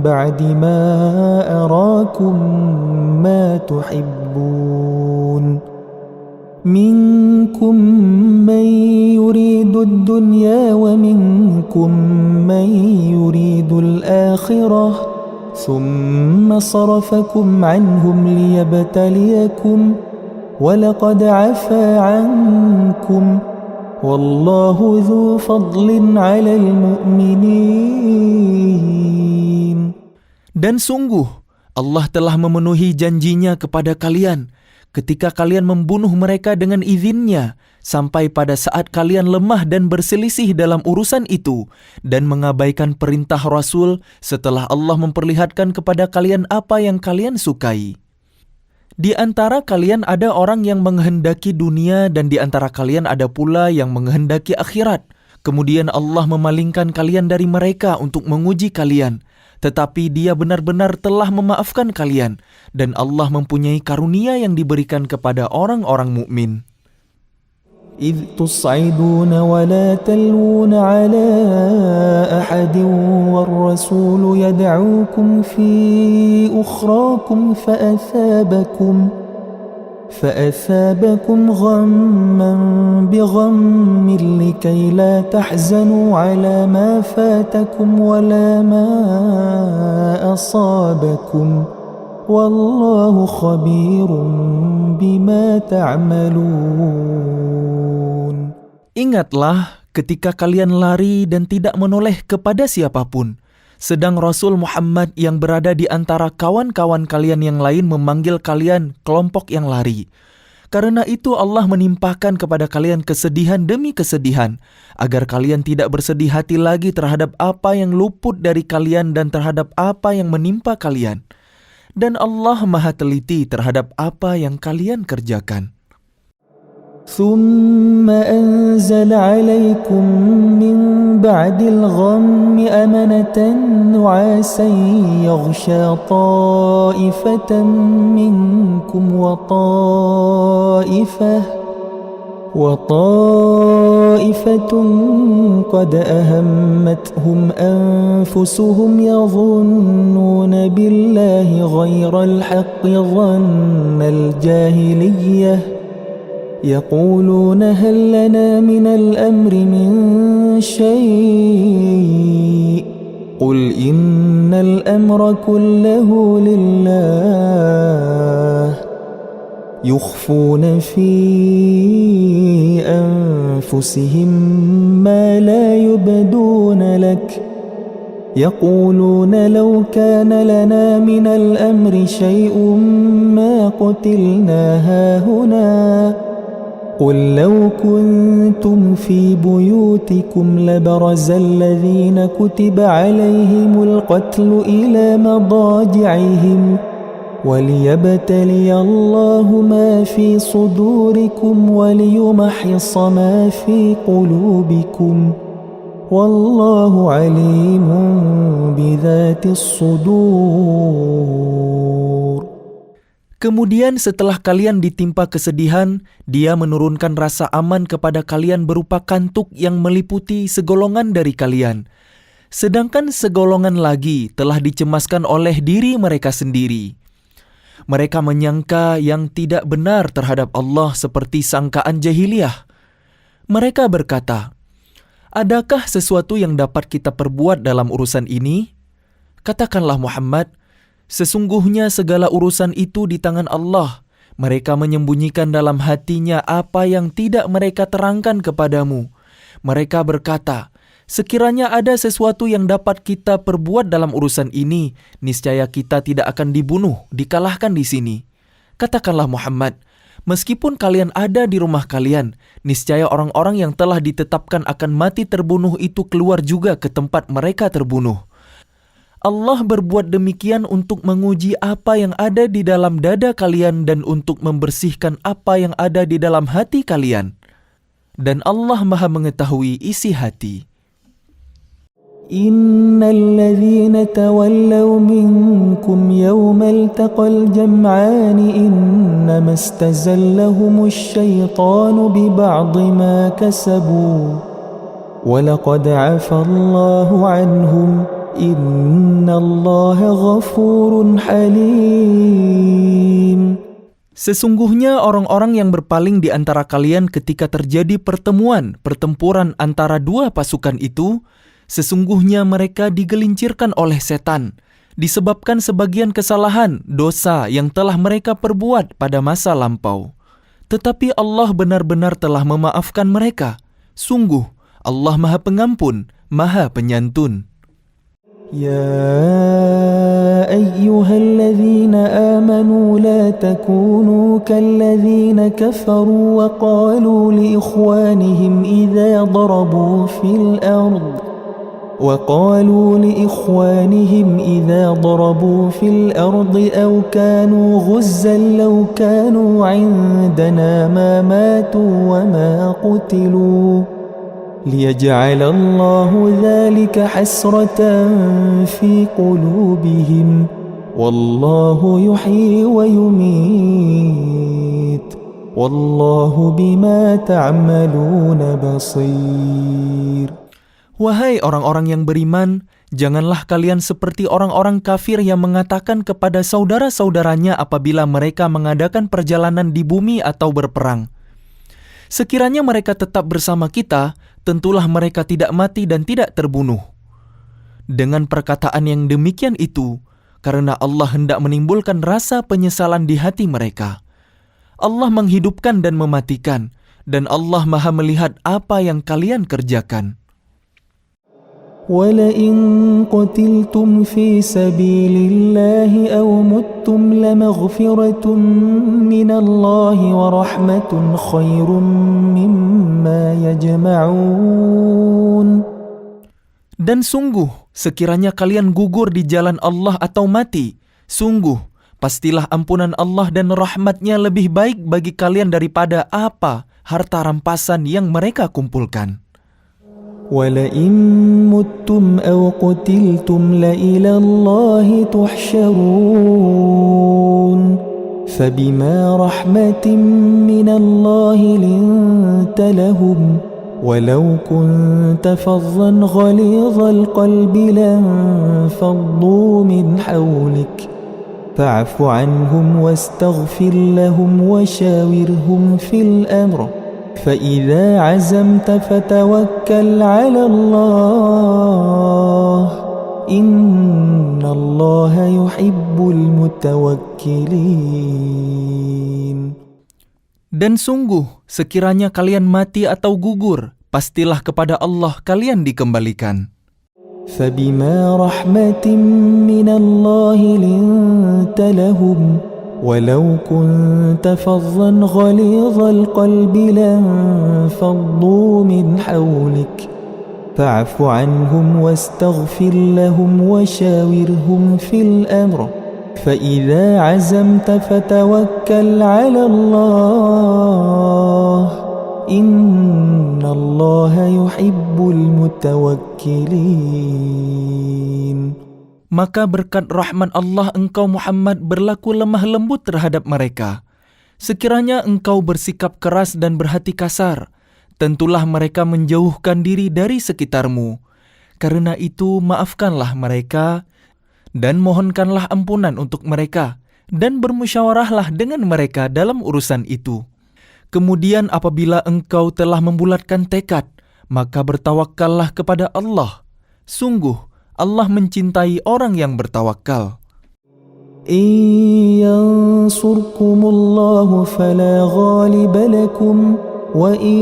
بَعْدِ مَا أَرَاكُمْ مَا تُحِبُّونَ مِنْكُمْ مَنْ يُرِيدُ الدُّنْيَا وَمِنْكُمْ مَنْ يُرِيدُ الْآخِرَةَ ثُمَّ صَرَفَكُمْ عَنْهُمْ لِيَبْتَلِيَكُمْ وَلَقَدْ عَفَا عَنْكُمْ وَاللَّهُ ذُو فَضْلٍ عَلَى الْمُؤْمِنِينَ. Dan sungguh, Allah telah memenuhi janjinya kepada kalian ketika kalian membunuh mereka dengan izinnya, sampai pada saat kalian lemah dan berselisih dalam urusan itu, dan mengabaikan perintah Rasul setelah Allah memperlihatkan kepada kalian apa yang kalian sukai. Di antara kalian ada orang yang menghendaki dunia, dan di antara kalian ada pula yang menghendaki akhirat. Kemudian Allah memalingkan kalian dari mereka untuk menguji kalian. Tetapi Dia benar-benar telah memaafkan kalian, dan Allah mempunyai karunia yang diberikan kepada orang-orang mukmin. إِذْ تُصْعِدُونَ وَلَا تَلْوُونَ عَلَى أَحَدٍ وَالرَّسُولُ يَدْعُوكُمْ فِي أُخْرَاكُمْ فَأَثَابَكُمْ غَمًّا بِغَمٍّ لِكَيْ لَا تَحْزَنُوا عَلَى مَا فَاتَكُمْ وَلَا مَا أَصَابَكُمْ وَاللَّهُ خَبِيرٌ بِمَا تَعْمَلُونَ. Ingatlah ketika kalian lari dan tidak menoleh kepada siapapun, sedang Rasul Muhammad yang berada di antara kawan-kawan kalian yang lain memanggil kalian kelompok yang lari. Karena itu Allah menimpakan kepada kalian kesedihan demi kesedihan, agar kalian tidak bersedih hati lagi terhadap apa yang luput dari kalian dan terhadap apa yang menimpa kalian. Dan Allah Maha teliti terhadap apa yang kalian kerjakan. ثُمَّ أَنزَلَ عَلَيْكُمْ مِنْ بَعْدِ الْغَمِّ أَمَنَةً نُعَاسًا يَغْشَى طَائِفَةً مِنْكُمْ وطائفة قد أهمتهم أنفسهم يظنون بالله غير الحق ظن الجاهلية يقولون هل لنا من الأمر من شيء قل إن الأمر كله لله يخفون في أنفسهم ما لا يبدون لك يقولون لو كان لنا من الأمر شيء ما قتلنا هاهنا قل لو كنتم في بيوتكم لبرز الذين كتب عليهم القتل إلى مضاجعهم وليبتلي الله ما في صدوركم وليمحص ما في قلوبكم والله عليم بذات الصدور. Kemudian setelah kalian ditimpa kesedihan, Dia menurunkan rasa aman kepada kalian berupa kantuk yang meliputi segolongan dari kalian. Sedangkan segolongan lagi telah dicemaskan oleh diri mereka sendiri. Mereka menyangka yang tidak benar terhadap Allah seperti sangkaan jahiliyah. Mereka berkata, "Adakah sesuatu yang dapat kita perbuat dalam urusan ini?" Katakanlah Muhammad, sesungguhnya segala urusan itu di tangan Allah. Mereka menyembunyikan dalam hatinya apa yang tidak mereka terangkan kepadamu. Mereka berkata, sekiranya ada sesuatu yang dapat kita perbuat dalam urusan ini, niscaya kita tidak akan dibunuh, dikalahkan di sini. Katakanlah Muhammad, meskipun kalian ada di rumah kalian, niscaya orang-orang yang telah ditetapkan akan mati terbunuh itu keluar juga ke tempat mereka terbunuh. Allah berbuat demikian untuk menguji apa yang ada di dalam dada kalian dan untuk membersihkan apa yang ada di dalam hati kalian. Dan Allah Maha mengetahui isi hati. Innal ladzina tawallaw minkum yawmal taqal jam'an innama istazallahumulsh syaitanu bi ba'dhi ma kasabu wa laqad 'afallahu 'anhum innallaha ghafurun halim. Sesungguhnya orang-orang yang berpaling di antara kalian ketika terjadi pertempuran antara dua pasukan itu, sesungguhnya mereka digelincirkan oleh setan, disebabkan sebagian kesalahan, dosa yang telah mereka perbuat pada masa lampau. Tetapi Allah benar-benar telah memaafkan mereka. Sungguh, Allah Maha Pengampun, Maha Penyantun. يا أيها الذين آمنوا لا تكونوا كالذين كفروا وقالوا لإخوانهم إذا ضربوا في الأرض أو كانوا غزا لو كانوا عندنا ما ماتوا وما قتلوا ليجعل الله ذلك حسرة في قلوبهم والله يحيي ويميت والله بما تعملون بصير. Wahai orang-orang yang beriman, janganlah kalian seperti orang-orang kafir yang mengatakan kepada saudara-saudaranya apabila mereka mengadakan perjalanan di bumi atau berperang, sekiranya mereka tetap bersama kita, tentulah mereka tidak mati dan tidak terbunuh. Dengan perkataan yang demikian itu, karena Allah hendak menimbulkan rasa penyesalan di hati mereka. Allah menghidupkan dan mematikan, dan Allah Maha melihat apa yang kalian kerjakan. وَلَئِن قُتِلْتُمْ فِي سَبِيلِ اللَّهِ أَوْ مُتُّمْ لَمَغْفِرَةٌ مِّنَ اللَّهِ وَرَحْمَةٌ خَيْرٌ مِّمَّا يَجْمَعُونَ. Dan sungguh, sekiranya kalian gugur di jalan Allah atau mati, sungguh, pastilah ampunan Allah dan rahmatnya lebih baik bagi kalian daripada apa harta rampasan yang mereka kumpulkan. وَلَئِن مُتُّمْ أَوْ قُتِلْتُمْ لَإِلَى اللَّهِ تُحْشَرُونَ فَبِمَا رَحْمَةٍ مِّنَ اللَّهِ لِنتَ لَهُمْ وَلَوْ كُنتَ فَظًّا غَلِيظَ الْقَلْبِ لَانفَضُّوا مِنْ حَوْلِكَ فَاعْفُ عَنْهُمْ وَاسْتَغْفِرْ لَهُمْ وَشَاوِرْهُمْ فِي الْأَمْرِ فَإِذَا عَزَمْتَ فَتَوَكَّلْ عَلَى اللَّهِ إِنَّ اللَّهَ يُحِبُّ الْمُتَوَكِّلِينَ. Dan sungguh, sekiranya kalian mati atau gugur, pastilah kepada Allah kalian dikembalikan. فَبِمَا رَحْمَةٍ مِّنَ اللَّهِ لِنتَ لَهُمْ وَلَوْ كُنتَ فَظًّا غَلِيظَ الْقَلْبِ لَانفَضُّوا مِنْ حَوْلِكَ فَاعْفُ عَنْهُمْ وَاسْتَغْفِرْ لَهُمْ وَشَاوِرْهُمْ فِي الْأَمْرِ فَإِذَا عَزَمْتَ فَتَوَكَّلْ عَلَى اللَّهِ إِنَّ اللَّهَ يُحِبُّ الْمُتَوَكِّلِينَ. Maka berkat rahmat Allah engkau Muhammad berlaku lemah lembut terhadap mereka. Sekiranya engkau bersikap keras dan berhati kasar, tentulah mereka menjauhkan diri dari sekitarmu. Karena itu maafkanlah mereka dan mohonkanlah ampunan untuk mereka. dan bermusyawarahlah dengan mereka dalam urusan itu. Kemudian apabila engkau telah membulatkan tekad, maka bertawakkallah kepada Allah. Sungguh, Allah mencintai orang yang bertawakal. إن ينصركم الله فلا غالب لكم وإن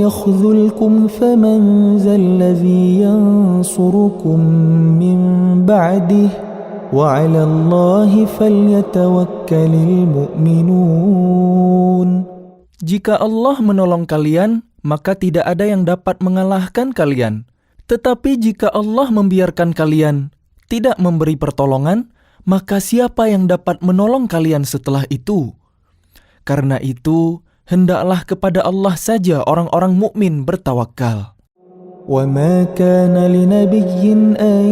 يخذلكم فمن ذا الذي ينصركم من بعده وعلى الله فليتوكل المؤمنون. Jika Allah menolong kalian, maka tidak ada yang dapat mengalahkan kalian. Tetapi jika Allah membiarkan kalian, tidak memberi pertolongan, maka siapa yang dapat menolong kalian setelah itu? Karena itu, hendaklah kepada Allah saja orang-orang mukmin bertawakal. وَمَا كَانَ لِنَبِيٍّ أَن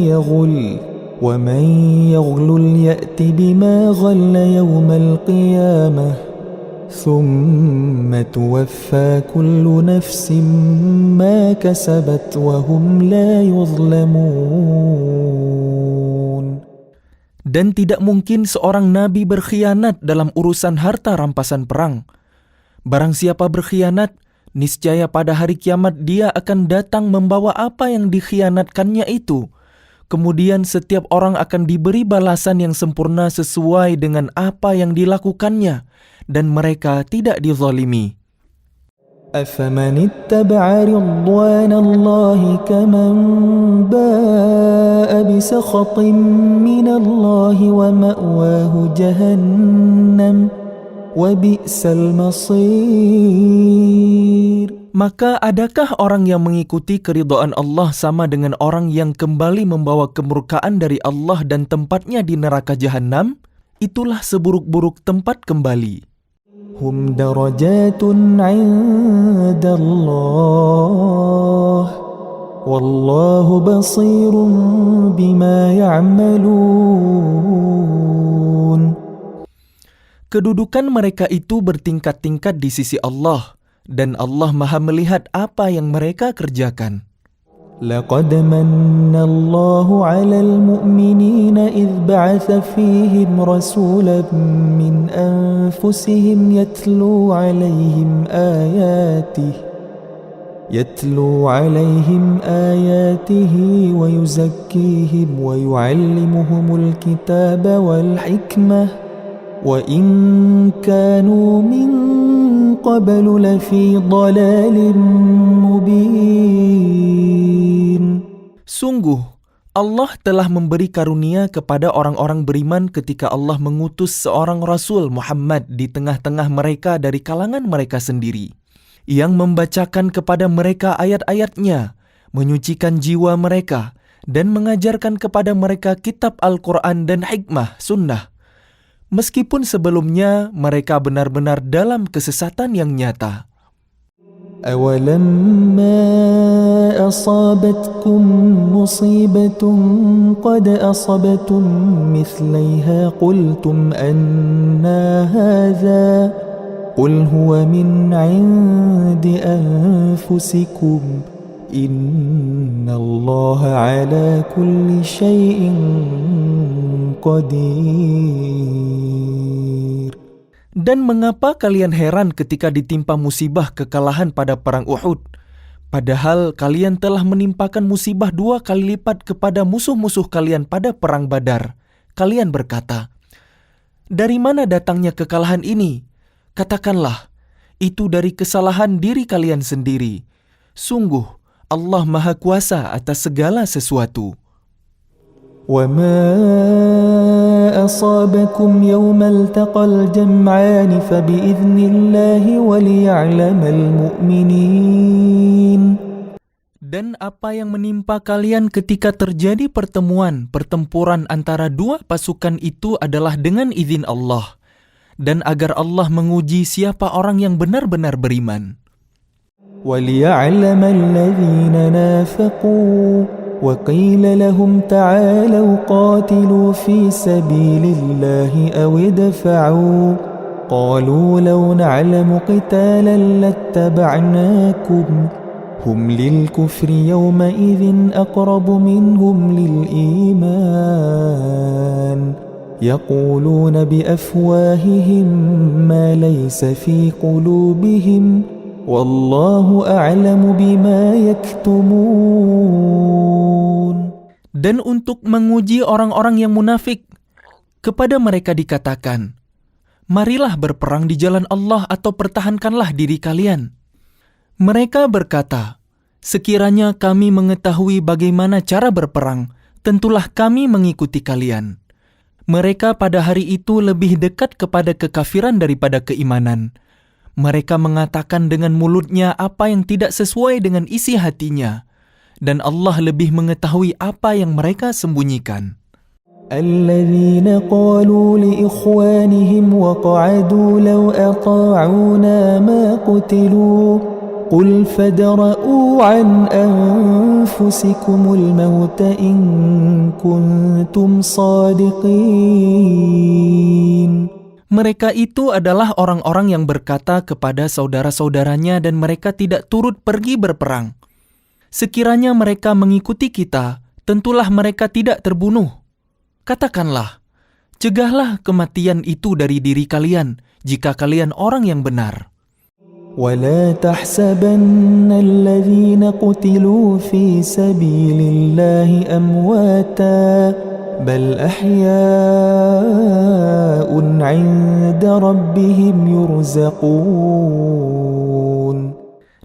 يَغُلَّ وَمَن يَغْلُلْ يَأْتِ بِمَا غَلَّ يَوْمَ الْقِيَامَةِ ثُمَّ تُوَفَّى كُلُّ نَفْسٍ مَا كَسَبَتْ وَهُمْ لَا يُظْلَمُونَ. Dan tidak mungkin seorang nabi berkhianat dalam urusan harta rampasan perang. Barang siapa berkhianat, niscaya pada hari kiamat dia akan datang membawa apa yang dikhianatkannya itu. Kemudian setiap orang akan diberi balasan yang sempurna sesuai dengan apa yang dilakukannya, dan mereka tidak dizalimi. أَفَمَنِ اتَّبَعَ رِضْوَانَ اللَّهِ كَمَنْ بَاءَ بِسَخَطٍ مِّنَ اللَّهِ وَمَأْوَاهُ جَهَنَّمُ وَبِئْسَ الْمَصِيرُ. Maka adakah orang yang mengikuti keridhaan Allah sama dengan orang yang kembali membawa kemurkaan dari Allah dan tempatnya di neraka jahanam? Itulah seburuk-buruk tempat kembali. هم درجات عند الله والله بصير بما يعملون. Kedudukan mereka itu bertingkat-tingkat di sisi Allah, dan Allah Maha melihat apa yang mereka kerjakan. لقد من الله على المؤمنين إذ بعث فيهم رسولا من أنفسهم يتلو عليهم آياته ويزكيهم ويعلمهم الكتاب والحكمة وإن كانوا من قبل لفي ضلال مبين. Sungguh, Allah telah memberi karunia kepada orang-orang beriman ketika Allah mengutus seorang Rasul Muhammad di tengah-tengah mereka dari kalangan mereka sendiri, yang membacakan kepada mereka ayat-ayatnya, menyucikan jiwa mereka, dan mengajarkan kepada mereka kitab Al-Quran dan hikmah sunnah. Meskipun sebelumnya mereka benar-benar dalam kesesatan yang nyata. أَوَلَمَّا أَصَابَتْكُمْ مُصِيبَةٌ قَدْ أَصَبْتُمْ مِثْلَيْهَا قُلْتُمْ أَنَّى هَذَا قُلْ هُوَ مِنْ عِنْدِ أَنفُسِكُمْ إِنَّ اللَّهَ عَلَى كُلِّ شَيْءٍ قَدِيرٌ. Dan mengapa kalian heran ketika ditimpa musibah kekalahan pada perang Uhud? Padahal kalian telah menimpakan musibah 2 kali lipat kepada musuh-musuh kalian pada perang Badar. Kalian berkata, "Dari mana datangnya kekalahan ini?" Katakanlah, itu dari kesalahan diri kalian sendiri. Sungguh, Allah Maha Kuasa atas segala sesuatu. وَمَا أَصَابَكُمْ يَوْمَ الْتَقَى الْجَمْعَانِ فَبِإِذْنِ اللَّهِ وَلِيَعْلَمَ الْمُؤْمِنِينَ. Dan apa yang menimpa kalian ketika terjadi pertempuran antara 2 pasukan itu adalah dengan izin Allah, dan agar Allah menguji siapa orang yang benar-benar beriman. وَلِيَعْلَمَ الَّذِينَ نَافَقُوا وَقِيلَ لَهُمْ تَعَالَوْا قَاتِلُوا فِي سَبِيلِ اللَّهِ أَوِ ادْفَعُوا قَالُوا لَوْ نَعْلَمُ قِتَالًا لَاتَّبَعْنَاكُمْ هُمْ لِلْكُفْرِ يَوْمَئِذٍ أَقْرَبُ مِنْهُمْ لِلْإِيمَانِ يقولون بأفواههم ما ليس في قلوبهم والله أعلم بما يكتمون. Dan untuk menguji orang-orang yang munafik, kepada mereka dikatakan, marilah berperang di jalan Allah atau pertahankanlah diri kalian. Mereka berkata, sekiranya kami mengetahui bagaimana cara berperang, tentulah kami mengikuti kalian. Mereka pada hari itu lebih dekat kepada kekafiran daripada keimanan. Mereka mengatakan dengan mulutnya apa yang tidak sesuai dengan isi hatinya, dan Allah lebih mengetahui apa yang mereka sembunyikan. الذين قالوا لإخوانهم وقعدوا لو أطاعونا ما قتلوا قل فادرءوا عن أنفسكم الموت إن كنتم صادقين. Mereka itu adalah orang-orang yang berkata kepada saudara-saudaranya dan mereka tidak turut pergi berperang. Sekiranya mereka mengikuti kita, tentulah mereka tidak terbunuh. Katakanlah, cegahlah kematian itu dari diri kalian jika kalian orang yang benar. ولا تحسبن الذين قتلوا في سبيل الله أمواتا بل أحياء عند ربهم يرزقون.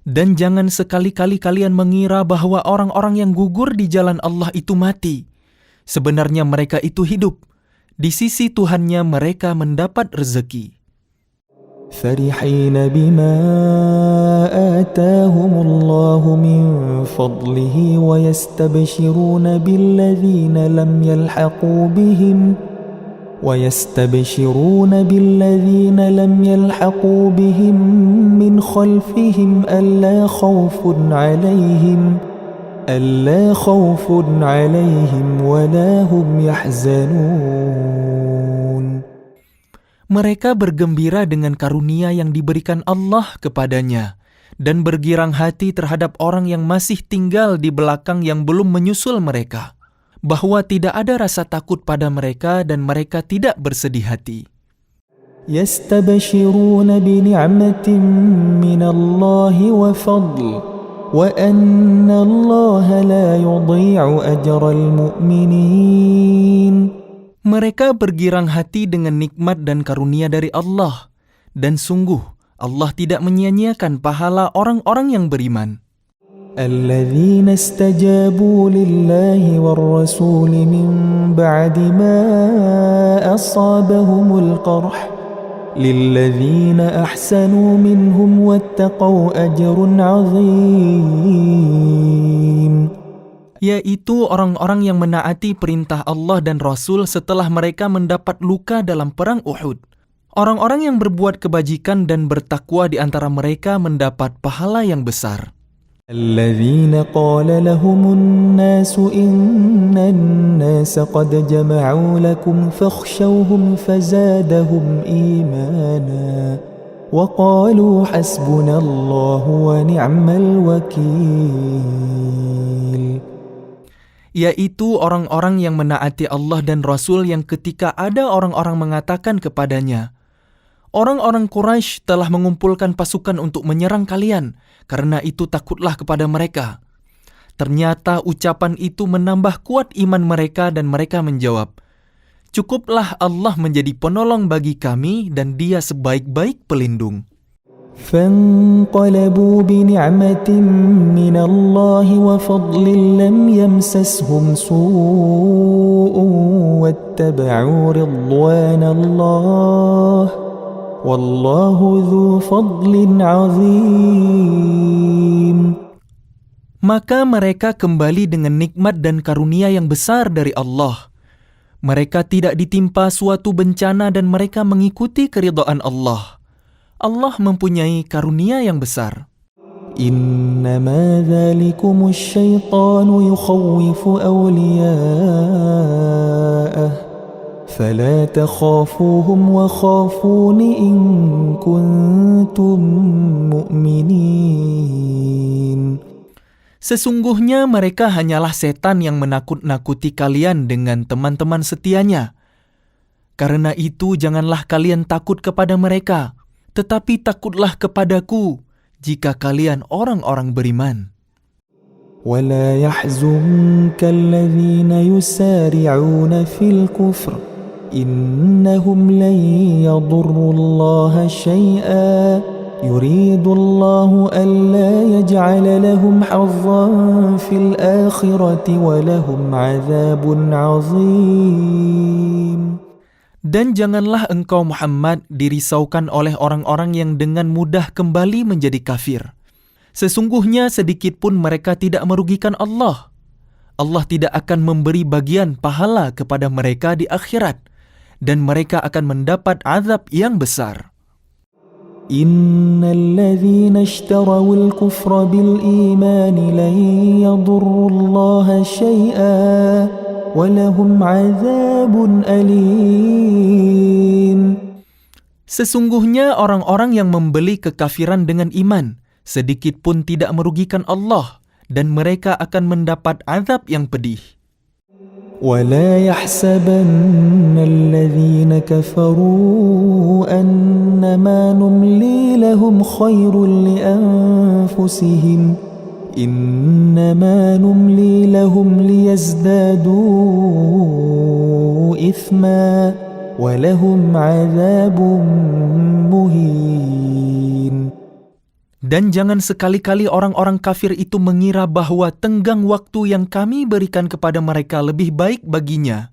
Dan jangan sekali-kali kalian mengira bahwa orang-orang yang gugur di jalan Allah itu mati. Sebenarnya mereka itu hidup. Di sisi Tuhannya mereka mendapat rezeki. فرحين بما آتاهم الله من فضله ويستبشرون بالذين لم يلحقوا بهم من خلفهم ألا خوف عليهم ولا هم يحزنون. Mereka bergembira dengan karunia yang diberikan Allah kepadanya dan bergirang hati terhadap orang yang masih tinggal di belakang yang belum menyusul mereka, bahwa tidak ada rasa takut pada mereka dan mereka tidak bersedih hati. يستبشرون بنعمة من الله وفضل وأن الله لا يضيع أجر المؤمنين. Mereka bergirang hati dengan nikmat dan karunia dari Allah, dan sungguh Allah tidak menyia-nyiakan pahala orang-orang yang beriman. الذين استجابوا لله والرسول من بعد ما أصابهم القرح للذين أحسنوا منهم واتقوا أجر عظيم. Yaitu orang-orang yang menaati perintah Allah dan Rasul setelah mereka mendapat luka dalam perang Uhud. Orang-orang yang berbuat kebajikan dan bertakwa di antara mereka mendapat pahala yang besar. الذين قال لهم الناس إن الناس قد جمعوا لكم فاخشوهم فزادهم إيمانا وقالوا حسبنا الله ونعم الوكيل. Yaitu orang-orang yang menaati Allah dan Rasul yang ketika ada orang-orang mengatakan kepadanya, orang-orang Quraisy telah mengumpulkan pasukan untuk menyerang kalian, karena itu takutlah kepada mereka. Ternyata ucapan itu menambah kuat iman mereka dan mereka menjawab, cukuplah Allah menjadi penolong bagi kami dan Dia sebaik-baik pelindung. فانقلبوا بنعمة من الله وفضل لم يمسسهم سوء واتبعوا رضوان الله والله ذو فضل عظيم. Maka mereka kembali dengan nikmat dan karunia yang besar dari Allah. Mereka tidak ditimpa suatu bencana dan mereka mengikuti keridhaan Allah. Allah mempunyai karunia yang besar. إنما ذلكم الشيطان يخوف أولياءه فلا تخافوهم وخافون إن كنتم مؤمنين. Sesungguhnya mereka hanyalah setan yang menakut-nakuti kalian dengan teman-teman setianya. Karena itu janganlah kalian takut kepada mereka, tetapi takutlah kepadaku jika kalian orang-orang beriman. ولا يحزنك الذين يسارعون في الكفر إنهم لن يضروا الله شيئا يريد الله ألا يجعل لهم حظا في الآخرة ولهم عذاب عظيم. Dan janganlah engkau Muhammad dirisaukan oleh orang-orang yang dengan mudah kembali menjadi kafir. Sesungguhnya sedikit pun mereka tidak merugikan Allah. Allah tidak akan memberi bagian pahala kepada mereka di akhirat, dan mereka akan mendapat azab yang besar. Innal ladzina ishtarawul kufra bil iman lan yadurrullaha syai'a wa lahum azabun alim. Sesungguhnya orang-orang yang membeli kekafiran dengan iman sedikit pun tidak merugikan Allah, dan mereka akan mendapat azab yang pedih. وَلَا يَحْسَبَنَّ الَّذِينَ كَفَرُوا أَنَّمَا نُمْلِي لَهُمْ خَيْرٌ لِأَنفُسِهِمْ إِنَّمَا نُمْلِي لَهُمْ لِيَزْدَادُوا إِثْمًا وَلَهُمْ عَذَابٌ مُهِينٌ. Dan jangan sekali-kali orang-orang kafir itu mengira bahwa tenggang waktu yang kami berikan kepada mereka lebih baik baginya.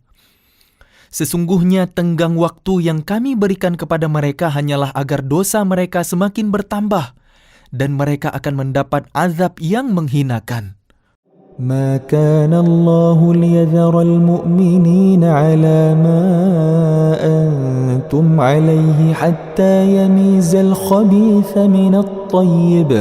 Sesungguhnya tenggang waktu yang kami berikan kepada mereka hanyalah agar dosa mereka semakin bertambah, dan mereka akan mendapat azab yang menghinakan. ما كان الله ليذر المؤمنين على ما أنتم عليه حتى يميز الخبيث من الطيب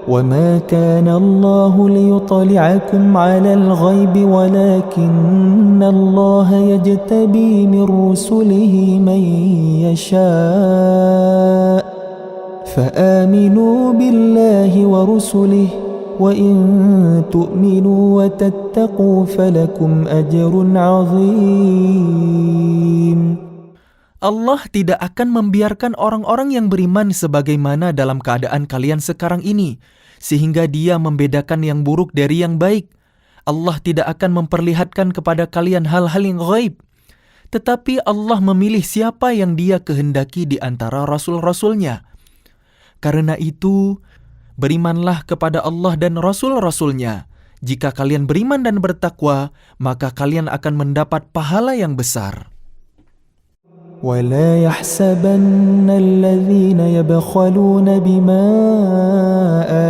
وما كان الله ليطلعكم على الغيب ولكن الله يجتبي من رسله من يشاء فآمنوا بالله ورسله وَإِن تُؤْمِنُوا وَتَتَّقُوا فَلَكُمْ أَجْرٌ عَظِيمٌ. Allah tidak akan membiarkan orang-orang yang beriman sebagaimana dalam keadaan kalian sekarang ini, sehingga Dia membedakan yang buruk dari yang baik. Allah tidak akan memperlihatkan kepada kalian hal-hal yang ghaib, tetapi Allah memilih siapa yang Dia kehendaki di antara rasul-rasulnya. Karena itu, berimanlah kepada Allah dan Rasul-Rasulnya. Jika kalian beriman dan bertakwa, maka kalian akan mendapat pahala yang besar. وَلَا يَحْسَبَنَّ الَّذِينَ يَبْخَلُونَ بِمَا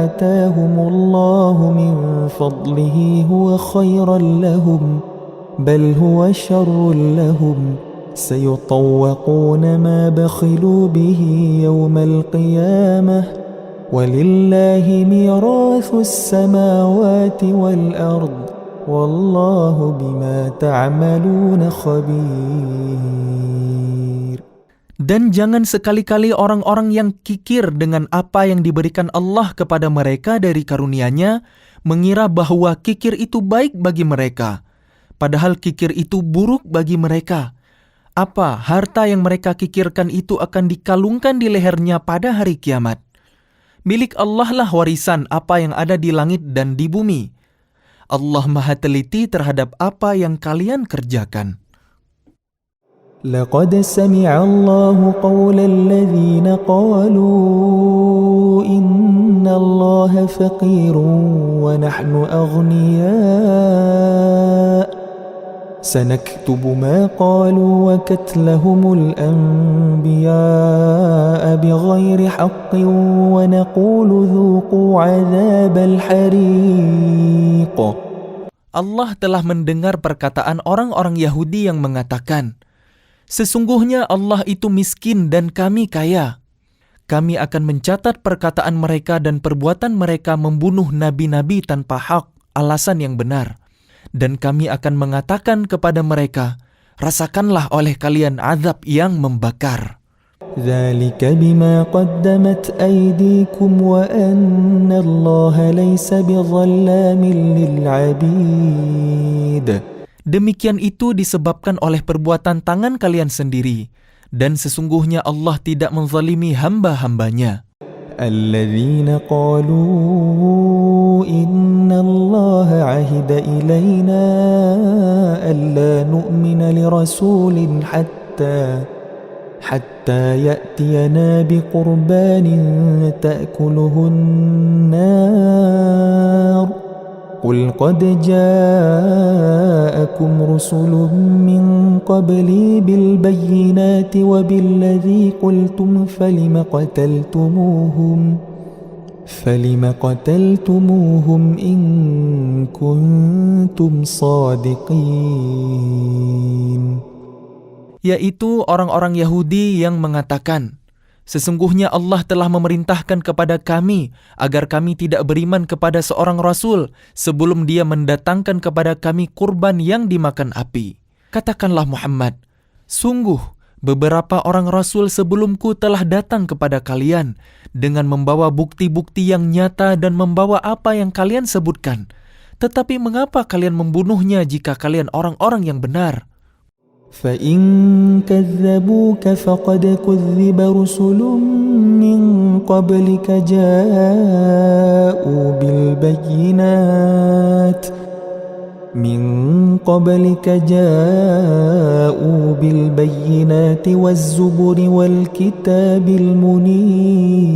آتَاهُمُ اللَّهُ مِنْ فَضْلِهِ هُوَ خَيْرًا لَهُمْ بَلْ هُوَ شَرٌّ لَهُمْ سَيُطَوَّقُونَ مَا بَخِلُوا بِهِ يَوْمَ الْقِيَامَةِ وَلِلَّهِ مِيرَاثُ السَّمَاوَاتِ وَالْأَرْضِ وَاللَّهُ بِمَا تَعْمَلُونَ خَبِيرٌ. Dan jangan sekali-kali orang-orang yang kikir dengan apa yang diberikan Allah kepada mereka dari karunia-Nya mengira bahwa kikir itu baik bagi mereka, padahal kikir itu buruk bagi mereka. Apa harta yang mereka kikirkan itu akan dikalungkan di lehernya pada hari kiamat. Milik Allah lah warisan apa yang ada di langit dan di bumi. Allah Maha teliti terhadap apa yang kalian kerjakan. لقد سمع الله قول الذين قالوا إن الله فقير ونحن أغنياء سنكتب ما قالوا وكتلهم الأنبياء بغير حق ونقول ذوقوا عذاب الحريق. Allah telah mendengar perkataan orang-orang Yahudi yang mengatakan, sesungguhnya Allah itu miskin dan kami kaya. Kami akan mencatat perkataan mereka dan perbuatan mereka membunuh nabi-nabi tanpa hak, alasan yang benar. Dan kami akan mengatakan kepada mereka, rasakanlah oleh kalian azab yang membakar. ذَلِكَ بِمَا قَدَّمَتْ أَيْدِيكُمْ وَأَنَّ اللَّهَ لَيْسَ بِظَلَّامٍ لِلْعَبِيدِ. Demikian itu disebabkan oleh perbuatan tangan kalian sendiri, dan sesungguhnya Allah tidak menzalimi hamba-hambanya. الذين قالوا إن الله عهد إلينا ألا نؤمن لرسول حتى يأتينا بقربان تأكله النار قل قد جاءكم رسل من قبلي بالبينات وبالذي قلتم فلم قتلتموهم إن كنتم صادقين. Yaitu orang-orang Yahudi yang mengatakan, sesungguhnya Allah telah memerintahkan kepada kami agar kami tidak beriman kepada seorang Rasul sebelum dia mendatangkan kepada kami kurban yang dimakan api. Katakanlah Muhammad, sungguh beberapa orang Rasul sebelumku telah datang kepada kalian dengan membawa bukti-bukti yang nyata dan membawa apa yang kalian sebutkan. Tetapi mengapa kalian membunuhnya jika kalian orang-orang yang benar? فَإِن كَذَّبُوكَ فَقَدْ كُذِّبَ رُسُلٌ مِّن قَبْلِكَ جَاءُوا بِالْبَيِّنَاتِ وَالزُّبُرِ وَالْكِتَابِ الْمُنِيرِ.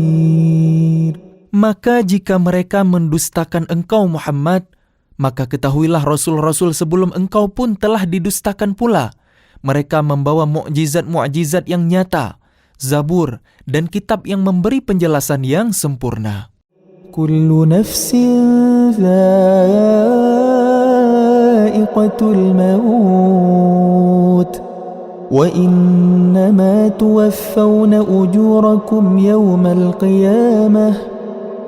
Maka jika mereka mendustakan engkau Muhammad, maka ketahuilah rasul-rasul sebelum engkau pun telah didustakan pula. Mereka membawa mukjizat-mukjizat yang nyata, Zabur, dan kitab yang memberi penjelasan yang sempurna. Kullu nafsin dha'iqatul maut wa innama tuwaffawna ujurakum yawmal qiyamah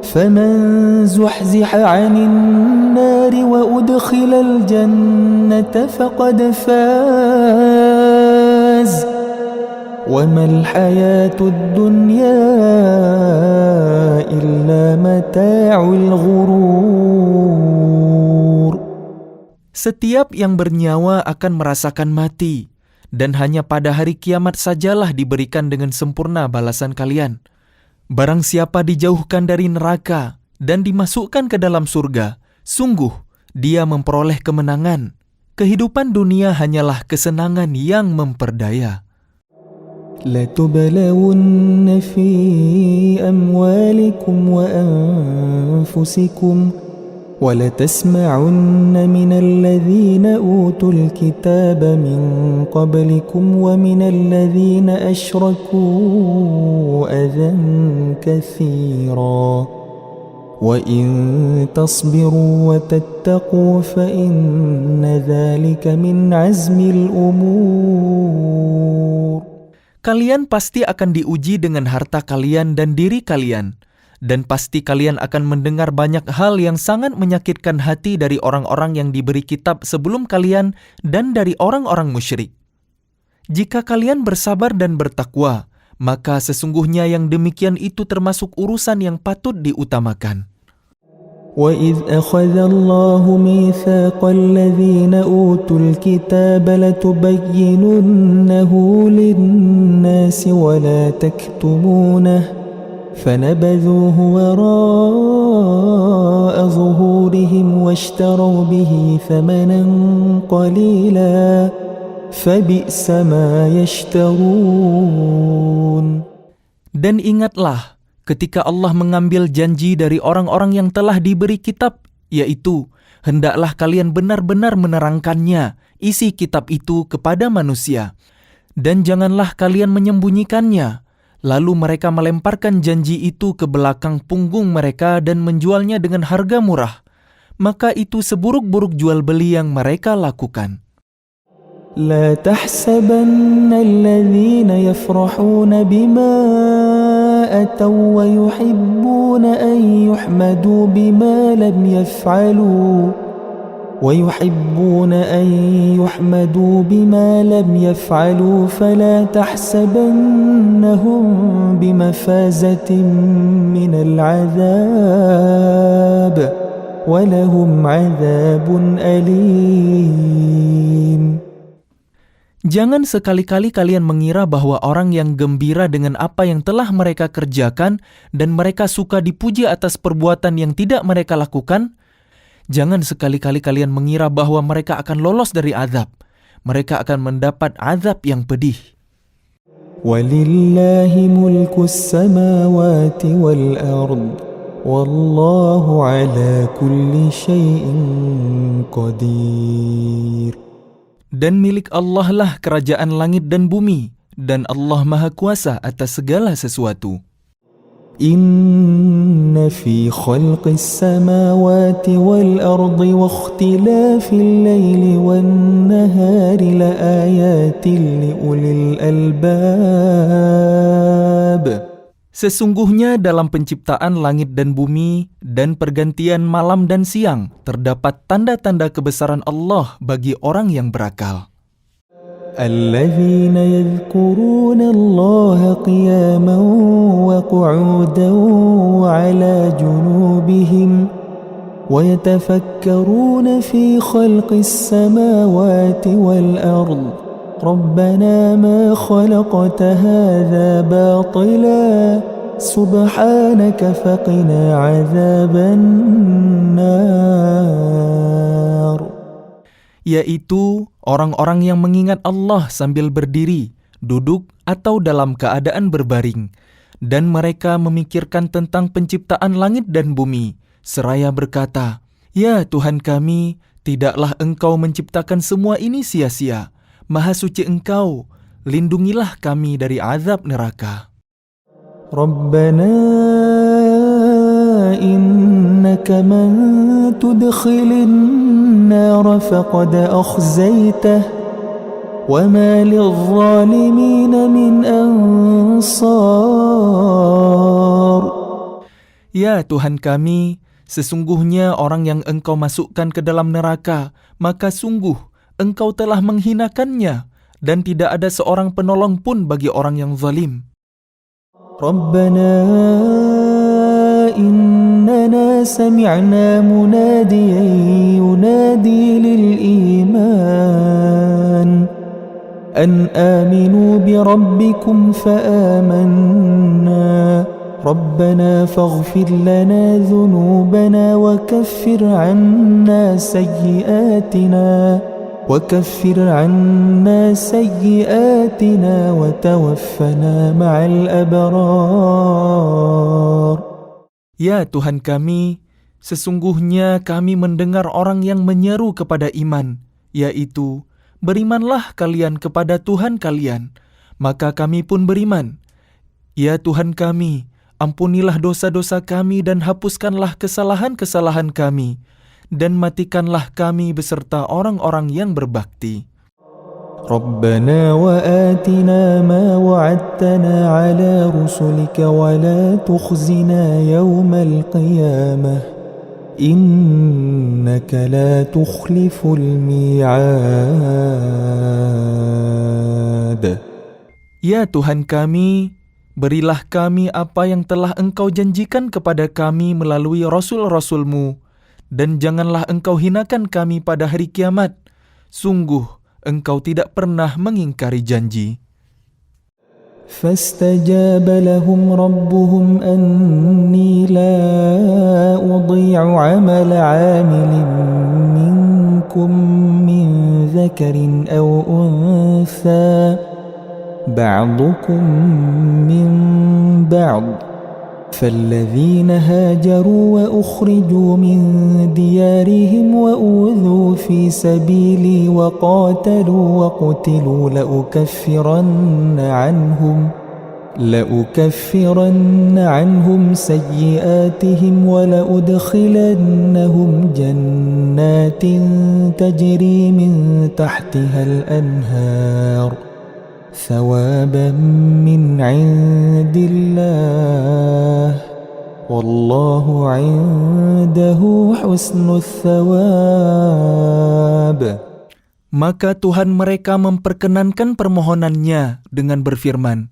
فمن زحزح عن النار وأدخل الجنة فقد فاز وما الحياة الدنيا إلا متاع الغرور. Setiap yang bernyawa akan merasakan mati, dan hanya pada hari kiamat sajalah diberikan dengan sempurna balasan kalian. Barang siapa dijauhkan dari neraka dan dimasukkan ke dalam surga, sungguh dia memperoleh kemenangan. Kehidupan dunia hanyalah kesenangan yang memperdaya. لَتُبْلَوُنَّ فِي أَمْوَالِكُمْ وَأَنفُسِكُمْ وَلَتَسْمَعُنَّ مِنَ الَّذِينَ أُوتُوا الْكِتَابَ مِنْ قَبْلِكُمْ وَمِنَ الَّذِينَ أَشْرَكُوا أَذًى كَثِيرًا وَإِنْ تَصْبِرُوا وَتَتَّقُوا فَإِنَّ ذَلِكَ مِنْ عَزْمِ الْأُمُورِ. Kalian pasti akan diuji dengan harta kalian dan diri kalian. Dan pasti kalian akan mendengar banyak hal yang sangat menyakitkan hati dari orang-orang yang diberi kitab sebelum kalian dan dari orang-orang musyrik. Jika kalian bersabar dan bertakwa, maka sesungguhnya yang demikian itu termasuk urusan yang patut diutamakan. وَإِذْ أَخَذَ اللَّهُ مِيثَاقَ الَّذِينَ أُوتُوا الْكِتَابَ لَتُبَيِّنُنَّهُ لِلنَّاسِ وَلَا تَكْتُمُونَهُ فَنَبَذُوهُ وَرَاءَ ظُهُورِهِمْ وَاشْتَرَوْا بِهِ ثَمَنًا قَلِيلًا فَبِئْسَ مَا يَشْتَرُونَ. Dan ingatlah ketika Allah mengambil janji dari orang-orang yang telah diberi kitab, yaitu, hendaklah kalian benar-benar menerangkannya, isi kitab itu kepada manusia. Dan janganlah kalian menyembunyikannya. Lalu mereka melemparkan janji itu ke belakang punggung mereka dan menjualnya dengan harga murah. Maka itu seburuk-buruk jual beli yang mereka lakukan. لا تحسبن الذين يفرحون بما أتوا ويحبون أن يحمدوا بما لم يفعلوا فلا تحسبنهم بمفازة من العذاب ولهم عذاب أليم. Jangan sekali-kali kalian mengira bahwa orang yang gembira dengan apa yang telah mereka kerjakan dan mereka suka dipuji atas perbuatan yang tidak mereka lakukan. Jangan sekali-kali kalian mengira bahwa mereka akan lolos dari azab. Mereka akan mendapat azab yang pedih. وَلِلَّهِ مُلْكُ السَّمَاوَاتِ وَالْأَرْضِ وَاللَّهُ عَلَى كُلِّ شَيْءٍ قَدِيرٌ. Dan milik Allah lah kerajaan langit dan bumi, dan Allah Maha Kuasa atas segala sesuatu. إِنَّ فِي خَلْقِ السَّمَاوَاتِ وَالْأَرْضِ وَاخْتِلَافِ اللَّيْلِ وَالنَّهَارِ لَآيَاتٍ لِأُولِي الْأَلْبَابِ. Sesungguhnya dalam penciptaan langit dan bumi dan pergantian malam dan siang terdapat tanda-tanda kebesaran Allah bagi orang yang berakal. الذين يذكرون الله قياما وقعودا وعلى جنوبهم ويتفكرون في خلق السماوات والأرض ربنا ما خلقت هذا باطلا سبحانك فقنا عذاب النار. Yaitu orang-orang yang mengingat Allah sambil berdiri, duduk, atau dalam keadaan berbaring. Dan mereka memikirkan tentang penciptaan langit dan bumi, seraya berkata, "Ya Tuhan kami, tidaklah Engkau menciptakan semua ini sia-sia. Maha suci Engkau, lindungilah kami dari azab neraka." Rabbana innaka man tudkhilin nar faqad akhzaytah wa ma lil-zalimin min ansar. Ya Tuhan kami, sesungguhnya orang yang Engkau masukkan ke dalam neraka, maka sungguh Engkau telah menghinakannya, dan tidak ada seorang penolong pun bagi orang yang zalim. Rabbana innana sami'na munadiyan yunadi lil-iman an aminu bi rabbikum fa amanna Rabbana faghfir lana dhunubana wa kaffir 'anna sayyi'atina وكفر عنا سيئاتنا وتوفنا مع الأبرار. Ya Tuhan kami, sesungguhnya kami mendengar orang yang menyeru kepada iman, yaitu, berimanlah kalian kepada Tuhan kalian, maka kami pun beriman. Ya Tuhan kami, ampunilah dosa-dosa kami dan hapuskanlah kesalahan-kesalahan kami, dan matikanlah kami beserta orang-orang yang berbakti. Rabbana wa atina ma wa'adtana ala rusulika wa la tukhzina yawmal qiyamah innaka la tukhliful mi'ad. Ya Tuhan kami, berilah kami apa yang telah Engkau janjikan kepada kami melalui rasul-rasul-Mu, dan janganlah Engkau hinakan kami pada hari kiamat. Sungguh, Engkau tidak pernah mengingkari janji. فَاسْتَجَابَ لَهُمْ رَبُّهُمْ أَنِّي لَا أُضِيعُ عَمَلَ عَامِلٍ مِّنكُم مِّن ذَكَرٍ أَوْ أُنثَىٰ بَعْضُكُم مِّن بَعْضٍ فالذين هاجروا وأخرجوا من ديارهم وأوذوا في سبيلي وقاتلوا وقتلوا لأكفرن عنهم سيئاتهم ولأدخلنهم جنات تجري من تحتها الأنهار ثوابا من عند الله والله عنده حسن الثواب. Maka Tuhan mereka memperkenankan permohonannya dengan berfirman,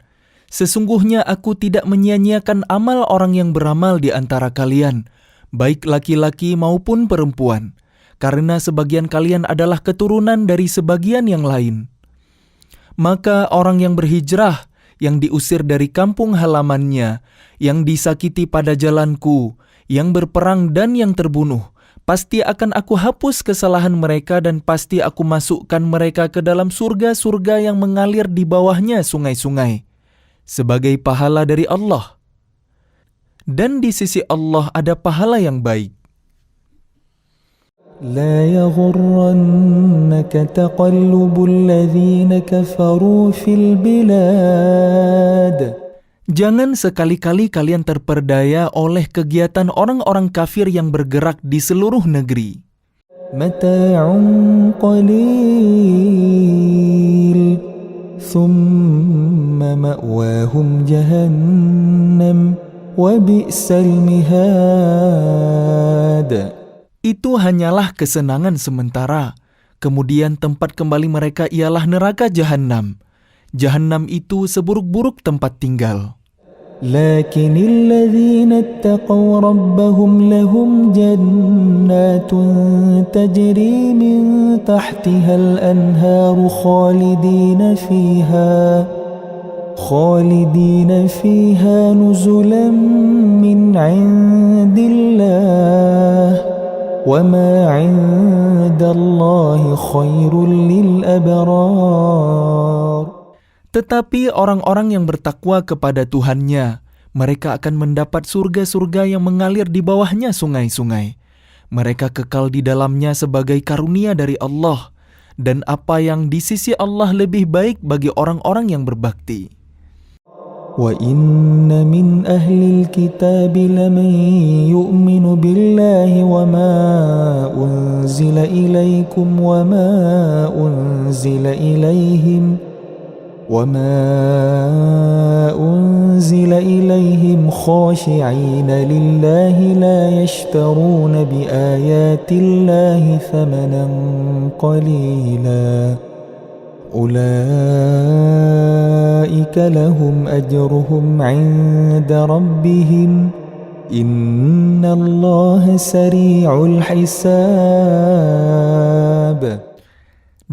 "Sesungguhnya aku tidak menyia-nyiakan amal orang yang beramal di antara kalian, baik laki-laki maupun perempuan, karena sebagian kalian adalah keturunan dari sebagian yang lain. Maka orang yang berhijrah, yang diusir dari kampung halamannya, yang disakiti pada jalanku, yang berperang dan yang terbunuh, pasti akan aku hapus kesalahan mereka dan pasti aku masukkan mereka ke dalam surga-surga yang mengalir di bawahnya sungai-sungai, sebagai pahala dari Allah. Dan di sisi Allah ada pahala yang baik. لا يغرنك تقلب الذين كفروا في البلاد. Jangan sekali-kali kalian terperdaya oleh kegiatan orang-orang kafir yang bergerak di seluruh negeri. متاع قليل ثم مأواهم جهنم وبئس المهاد. Itu hanyalah kesenangan sementara. Kemudian tempat kembali mereka ialah neraka Jahannam. Jahannam itu seburuk-buruk tempat tinggal. لكن الذين اتقوا ربهم لهم جنات تجري من تحتها الأنهار خالدين فيها نزلا من عند الله وما عند الله خير للأبرار. Tetapi orang-orang yang bertakwa kepada Tuhannya, mereka akan mendapat surga-surga yang mengalir di bawahnya sungai-sungai. Mereka kekal di dalamnya sebagai karunia dari Allah, dan apa yang di sisi Allah lebih baik bagi orang-orang yang berbakti. وَإِنَّ مِنْ أَهْلِ الْكِتَابِ لَمَنْ يُؤْمِنُ بِاللَّهِ وَمَا أُنْزِلَ إِلَيْكُمْ وَمَا أُنْزِلَ إِلَيْهِمْ خَاشِعِينَ لِلَّهِ لَا يَشْتَرُونَ بِآيَاتِ اللَّهِ ثَمَنًا قَلِيلًا أُولَئِكَ لَهُمْ أَجْرُهُمْ عِندَ رَبِّهِمْ إِنَّ اللَّهَ سَرِيعُ الْحِسَابِ.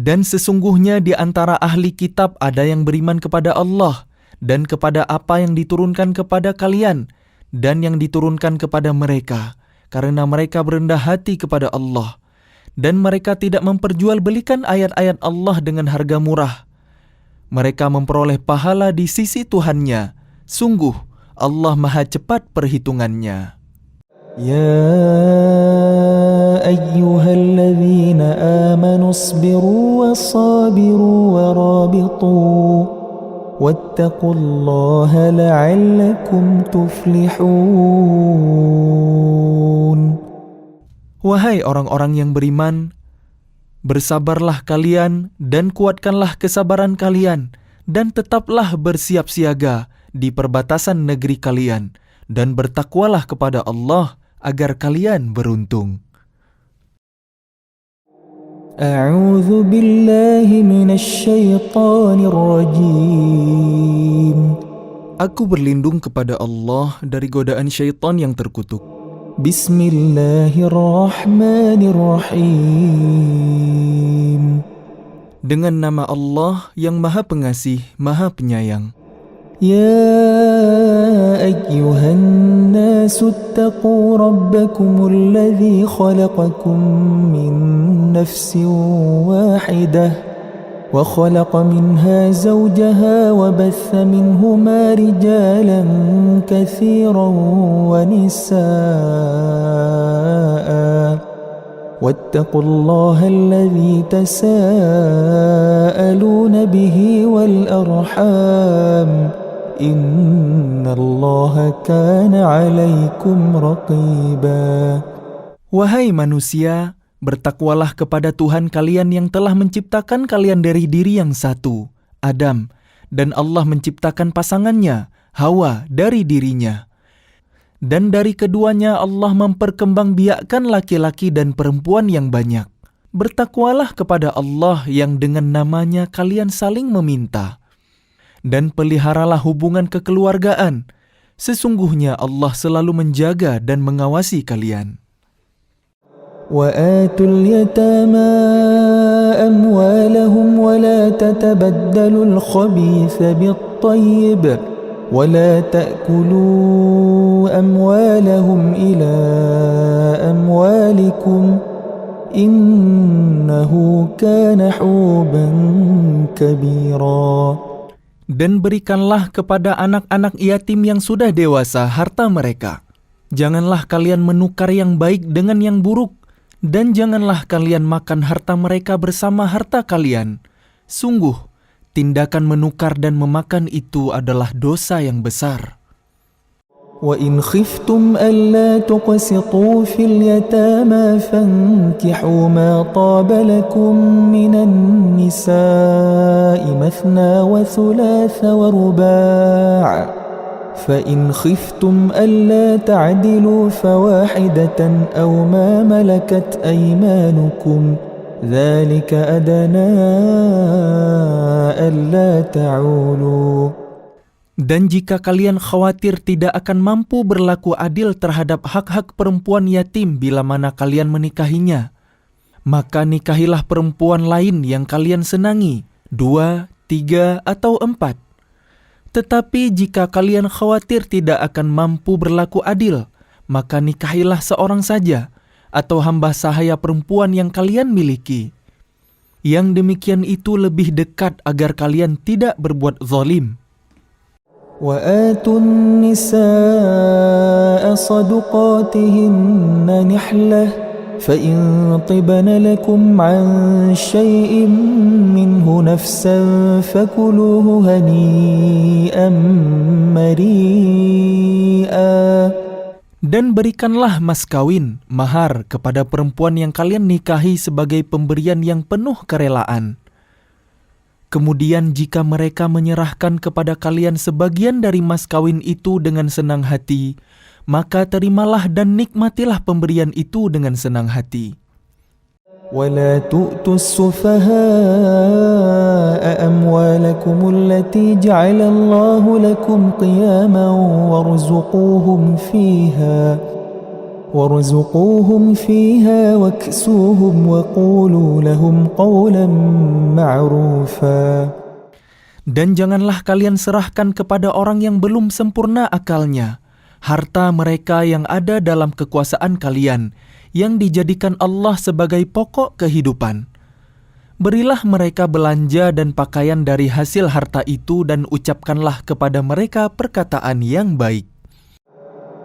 Dan sesungguhnya di antara ahli kitab ada yang beriman kepada Allah dan kepada apa yang diturunkan kepada kalian dan yang diturunkan kepada mereka, karena mereka berendah hati kepada Allah. Dan mereka tidak memperjualbelikan ayat-ayat Allah dengan harga murah. Mereka memperoleh pahala di sisi Tuhannya. Sungguh, Allah Maha cepat perhitungannya. يا أيها الذين آمنوا اصبروا وصابروا ورابطوا واتقوا الله لعلكم تفلحون. Wahai orang-orang yang beriman, bersabarlah kalian dan kuatkanlah kesabaran kalian, dan tetaplah bersiap siaga di perbatasan negeri kalian, dan bertakwalah kepada Allah agar kalian beruntung. أعوذ بالله من الشيطان الرجيم. Aku berlindung kepada Allah dari godaan syaitan yang terkutuk. بسم الله الرحمن الرحيم. Dengan nama Allah yang Maha Pengasih, Maha Penyayang. يا أيها الناس اتقوا ربكم الذي خلقكم من نفس واحدة وخلق منها زوجها وبث منهما رجالا كثيرا ونساء واتقوا الله الذي تساءلون به والأرحام إن الله كان عليكم رقيبا. Wahai manusia, bertakwalah kepada Tuhan kalian yang telah menciptakan kalian dari diri yang satu, Adam, dan Allah menciptakan pasangannya, Hawa, dari dirinya. Dan dari keduanya Allah memperkembangbiakkan laki-laki dan perempuan yang banyak. Bertakwalah kepada Allah yang dengan namanya kalian saling meminta. Dan peliharalah hubungan kekeluargaan. Sesungguhnya Allah selalu menjaga dan mengawasi kalian. وآتوا اليتامى أموالهم ولا تتبدلوا الخبيث بالطيب ولا تأكلوا أموالهم إلى أموالكم إنه كان حوبا كبيرا. Dan berikanlah kepada anak-anak yatim yang sudah dewasa harta mereka. Janganlah kalian menukar yang baik dengan yang buruk, dan janganlah kalian makan harta mereka bersama harta kalian. Sungguh, tindakan menukar dan memakan itu adalah dosa yang besar. وَإِنْ خِفْتُمْ أَلَّا تُقْسِطُوا فِي الْيَتَامَى فَانكِحُوا مَا طَابَ لَكُم مِّنَ النِّسَاءِ مَثْنَى وَثُلَاثَ وَرُبَاعَ فَإِنْ خِفْتُمْ أَلَّا تَعْدِلُوا فَوَاحِدَةً أَوْ مَا مَلَكَتْ أَيْمَانُكُمْ ذَلِكَ أَدْنَى أَلَّا تَعُولُوا. Dan jika kalian khawatir tidak akan mampu berlaku adil terhadap hak-hak perempuan yatim bila mana kalian menikahinya, maka nikahilah perempuan lain yang kalian senangi, 2, 3, atau 4. Tetapi jika kalian khawatir tidak akan mampu berlaku adil, maka nikahilah seorang saja, atau hamba sahaya perempuan yang kalian miliki. Yang demikian itu lebih dekat agar kalian tidak berbuat zalim. وآتوا النساء صدقاتهن نحلة فإن طبن لكم عن شيء منه نفسا فكلوه هنيئا مريئا. Dan berikanlah mas kawin, mahar kepada perempuan yang kalian nikahi sebagai pemberian yang penuh kerelaan. Kemudian jika mereka menyerahkan kepada kalian sebagian dari mas kawin itu dengan senang hati, maka terimalah dan nikmatilah pemberian itu dengan senang hati. وَلَا تُؤْتُوا السُّفَهَاءَ أَمْوَالَكُمُ الَّتِي جَعَلَ اللَّهُ لَكُمْ قِيَامًا وَارْزُقُوهُمْ فِيهَا وَاكْسُوهُمْ وَقُولُوا لَهُمْ قَوْلًا مَعْرُوفًا. Dan janganlah kalian serahkan kepada orang yang belum sempurna akalnya harta mereka yang ada dalam kekuasaan kalian, yang dijadikan Allah sebagai pokok kehidupan. Berilah mereka belanja dan pakaian dari hasil harta itu dan ucapkanlah kepada mereka perkataan yang baik.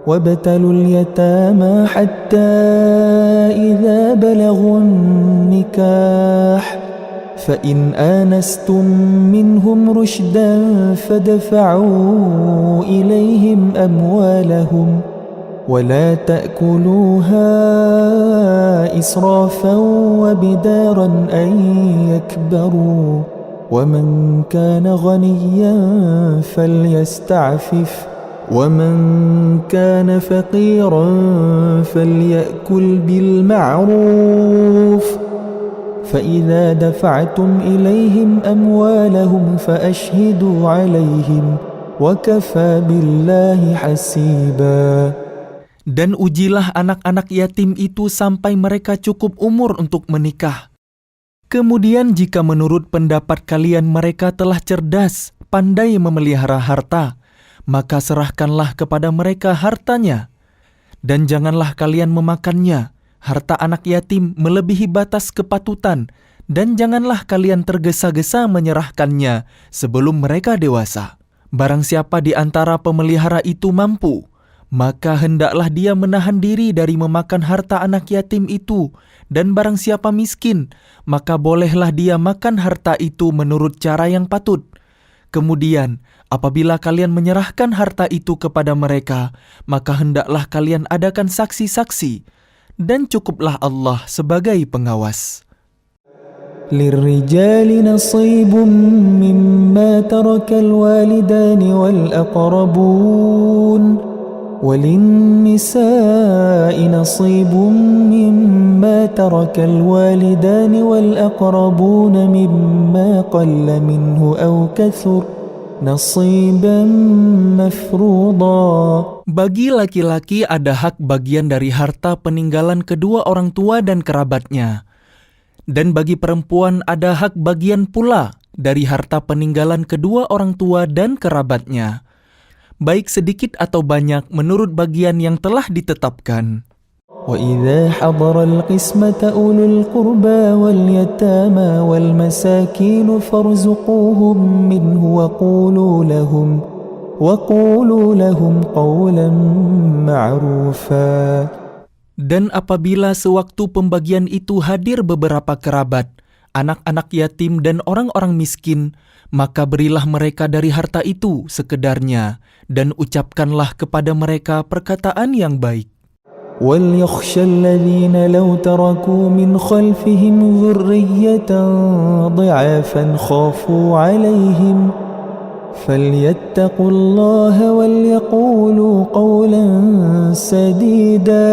وَابْتَلُوا الْيَتَامَى حَتَّى إِذَا بَلَغُوا النِّكَاحَ فَإِنْ آنَسْتُمْ مِنْهُمْ رُشْدًا فَادْفَعُوا إِلَيْهِمْ أَمْوَالَهُمْ وَلَا تَأْكُلُوهَا إِسْرَافًا وَبِدَارًا أَنْ يَكْبَرُوا وَمَنْ كَانَ غَنِيًّا فَلْيَسْتَعْفِفْ وَمَنْ كَانَ فَقِيرًا فَلْيَأْكُلْ بِالْمَعْرُوفِ فَإِذَا دَفَعْتُمْ إِلَيْهِمْ أَمْوَالَهُمْ فَأَشْهِدُوا عَلَيْهِمْ وَكَفَى بِاللَّهِ حَسِيبًا. Dan ujilah anak-anak yatim itu sampai mereka cukup umur untuk menikah. Kemudian jika menurut pendapat kalian mereka telah cerdas, pandai memelihara harta, maka serahkanlah kepada mereka hartanya. Dan janganlah kalian memakannya, harta anak yatim melebihi batas kepatutan, dan janganlah kalian tergesa-gesa menyerahkannya sebelum mereka dewasa. Barang siapa di antara pemelihara itu mampu, maka hendaklah dia menahan diri dari memakan harta anak yatim itu, dan barang siapa miskin, maka bolehlah dia makan harta itu menurut cara yang patut. Kemudian, apabila kalian menyerahkan harta itu kepada mereka, maka hendaklah kalian adakan saksi-saksi, dan cukuplah Allah sebagai pengawas. لِلرِّجَالِ نَصِيبٌ مِّمَّا تَرَكَ الْوَالِدَانِ وَالْأَقْرَبُونَ وَلِلنِّسَاءِ نَصِيبٌ مِّمَّا تَرَكَ الْوَالِدَانِ وَالْأَقْرَبُونَ مِمَّا قَلَّ مِنْهُ أَوْ كَثُرَ نصيبا مفروضا. Bagi laki-laki ada hak bagian dari harta peninggalan kedua orang tua dan kerabatnya. Dan bagi perempuan ada hak bagian pula dari harta peninggalan kedua orang tua dan kerabatnya, baik sedikit atau banyak menurut bagian yang telah ditetapkan. وَإِذَا حَضَرَ الْقِسْمَةَ أُولُو الْقُرْبَى وَالْيَتَامَى وَالْمَسَاكِينُ فَارْزُقُوهُم مِّنْهُ وَقُولُوا لَهُمْ قَوْلًا مَّعْرُوفًا. Dan apabila sewaktu pembagian itu hadir beberapa kerabat, anak-anak yatim dan orang-orang miskin, maka berilah mereka dari harta itu sekedarnya, dan ucapkanlah kepada mereka perkataan yang baik. وَلْيَخْشَ الَّذِينَ لَوْ تَرَكُوا مِنْ خَلْفِهِمْ ذُرِّيَّةً ضِعَافًا خَافُوا عَلَيْهِمْ فَلْيَتَّقُوا اللَّهَ وَلْيَقُولُوا قَوْلًا سَدِيدًا.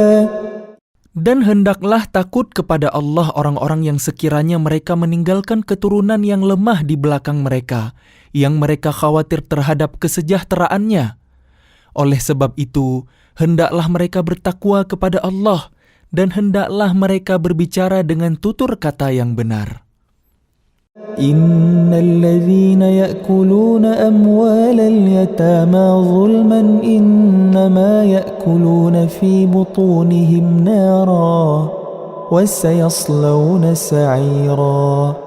Dan hendaklah takut kepada Allah orang-orang yang sekiranya mereka meninggalkan keturunan yang lemah di belakang mereka, yang mereka khawatir terhadap kesejahteraannya. Oleh sebab itu, hendaklah mereka bertakwa kepada Allah, dan hendaklah mereka berbicara dengan tutur kata yang benar. Innal ya'kuluna amwalal yatama zulman innama ya'kuluna fi butunihim nara wa sayaslawna sa'ira.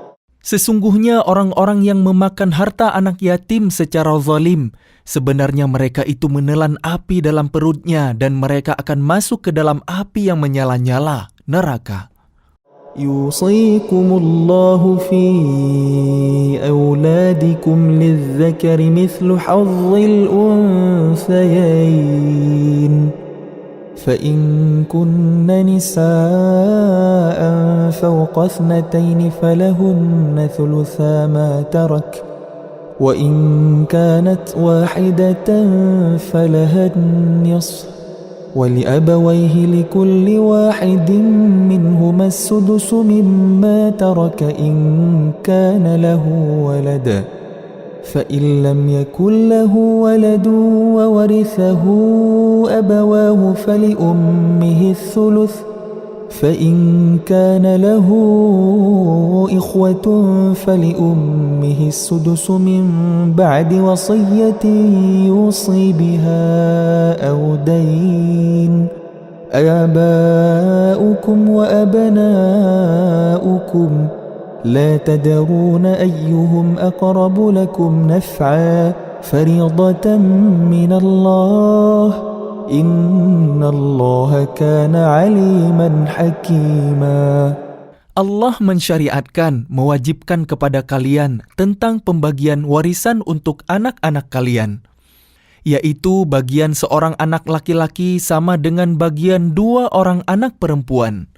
Sesungguhnya orang-orang yang memakan harta anak yatim secara zalim, sebenarnya mereka itu menelan api dalam perutnya dan mereka akan masuk ke dalam api yang menyala-nyala, neraka. Yusikumullahu fi awladikum lizzakari mithlu hazzil unthayayn. فإن كن نساء فوق اثنتين فلهن ثلثا ما ترك وإن كانت واحدة فلها النصف ولأبويه لكل واحد منهما السدس مما ترك إن كان له ولد فإن لم يكن له ولد وورثه أبواه فلأمه الثلث فإن كان له إخوة فلأمه السدس من بعد وصية يوصي بها أو دين آباؤكم وأبناؤكم لا تدرون أيهم أقرب لكم نفعا فريضة من الله إن الله كان عليما حكيما. Allah mensyariatkan, mewajibkan kepada kalian tentang pembagian warisan untuk anak-anak kalian, yaitu bagian seorang anak laki-laki sama dengan bagian 2 orang anak perempuan.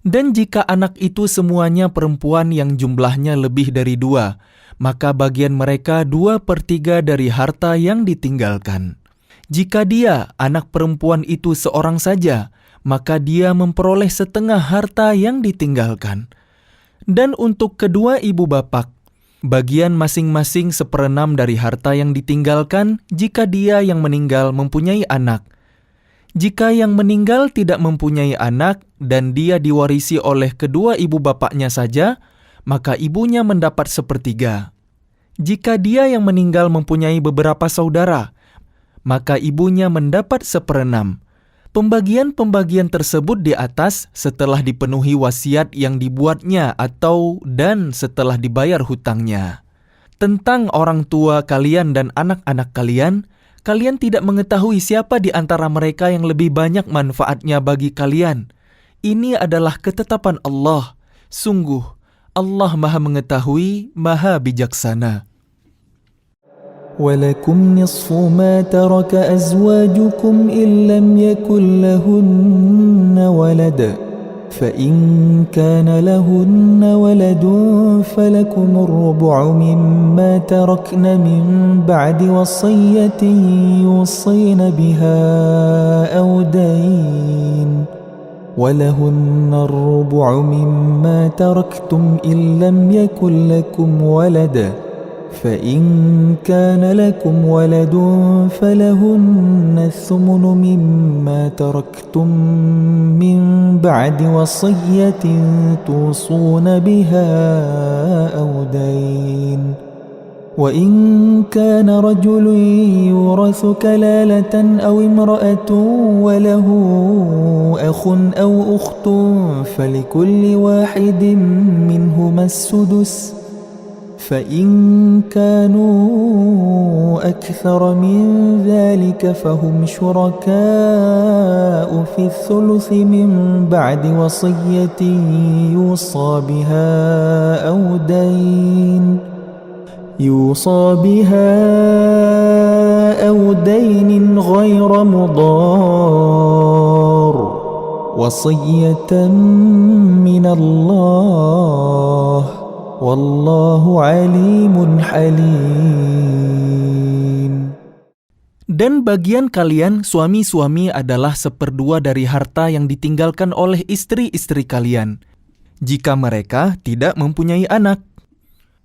Dan jika anak itu semuanya perempuan yang jumlahnya lebih dari 2, maka bagian mereka 2/3 dari harta yang ditinggalkan. Jika dia, anak perempuan itu seorang saja, maka dia memperoleh setengah harta yang ditinggalkan. Dan untuk kedua ibu bapak, bagian masing-masing 1/6 dari harta yang ditinggalkan jika dia yang meninggal mempunyai anak. Jika yang meninggal tidak mempunyai anak dan dia diwarisi oleh kedua ibu bapaknya saja, maka ibunya mendapat 1/3. Jika dia yang meninggal mempunyai beberapa saudara, maka ibunya mendapat 1/6. Pembagian-pembagian tersebut di atas setelah dipenuhi wasiat yang dibuatnya dan setelah dibayar hutangnya. Tentang orang tua kalian dan anak-anak kalian, kalian tidak mengetahui siapa di antara mereka yang lebih banyak manfaatnya bagi kalian. Ini adalah ketetapan Allah. Sungguh, Allah Maha Mengetahui, Maha Bijaksana. وَلَكُمْ نِصْفُ مَا تَرَكَ أَزْوَاجُكُمْ إِنْ لَمْ يَكُنْ لَهُنَّ وَلَدٌ فَإِنْ كَانَ لَهُنَّ وَلَدٌ فَلَكُمُ الرُّبُعُ مِمَّا تَرَكْنَ مِنْ بَعْدِ وَصِيَّةٍ يُوصِينَ بِهَا أَوْ دَيْنٍ وَلَهُنَّ الرُّبُعُ مِمَّا تَرَكْتُمْ إِنْ لَمْ يَكُنْ لَكُمْ وَلَدٌ فإن كان لكم ولد فلهن الثمن مما تركتم من بعد وصية توصون بها أو دين وإن كان رجل يورث كلالة أو امرأة وله أخ أو أخت فلكل واحد منهما السدس فإن كانوا أكثر من ذلك فهم شركاء في الثلث من بعد وصية يوصى بها أو دين غير مضار وصية من الله والله عليم حليم. Dan bagian kalian suami-suami adalah 1/2 dari harta yang ditinggalkan oleh istri-istri kalian, jika mereka tidak mempunyai anak.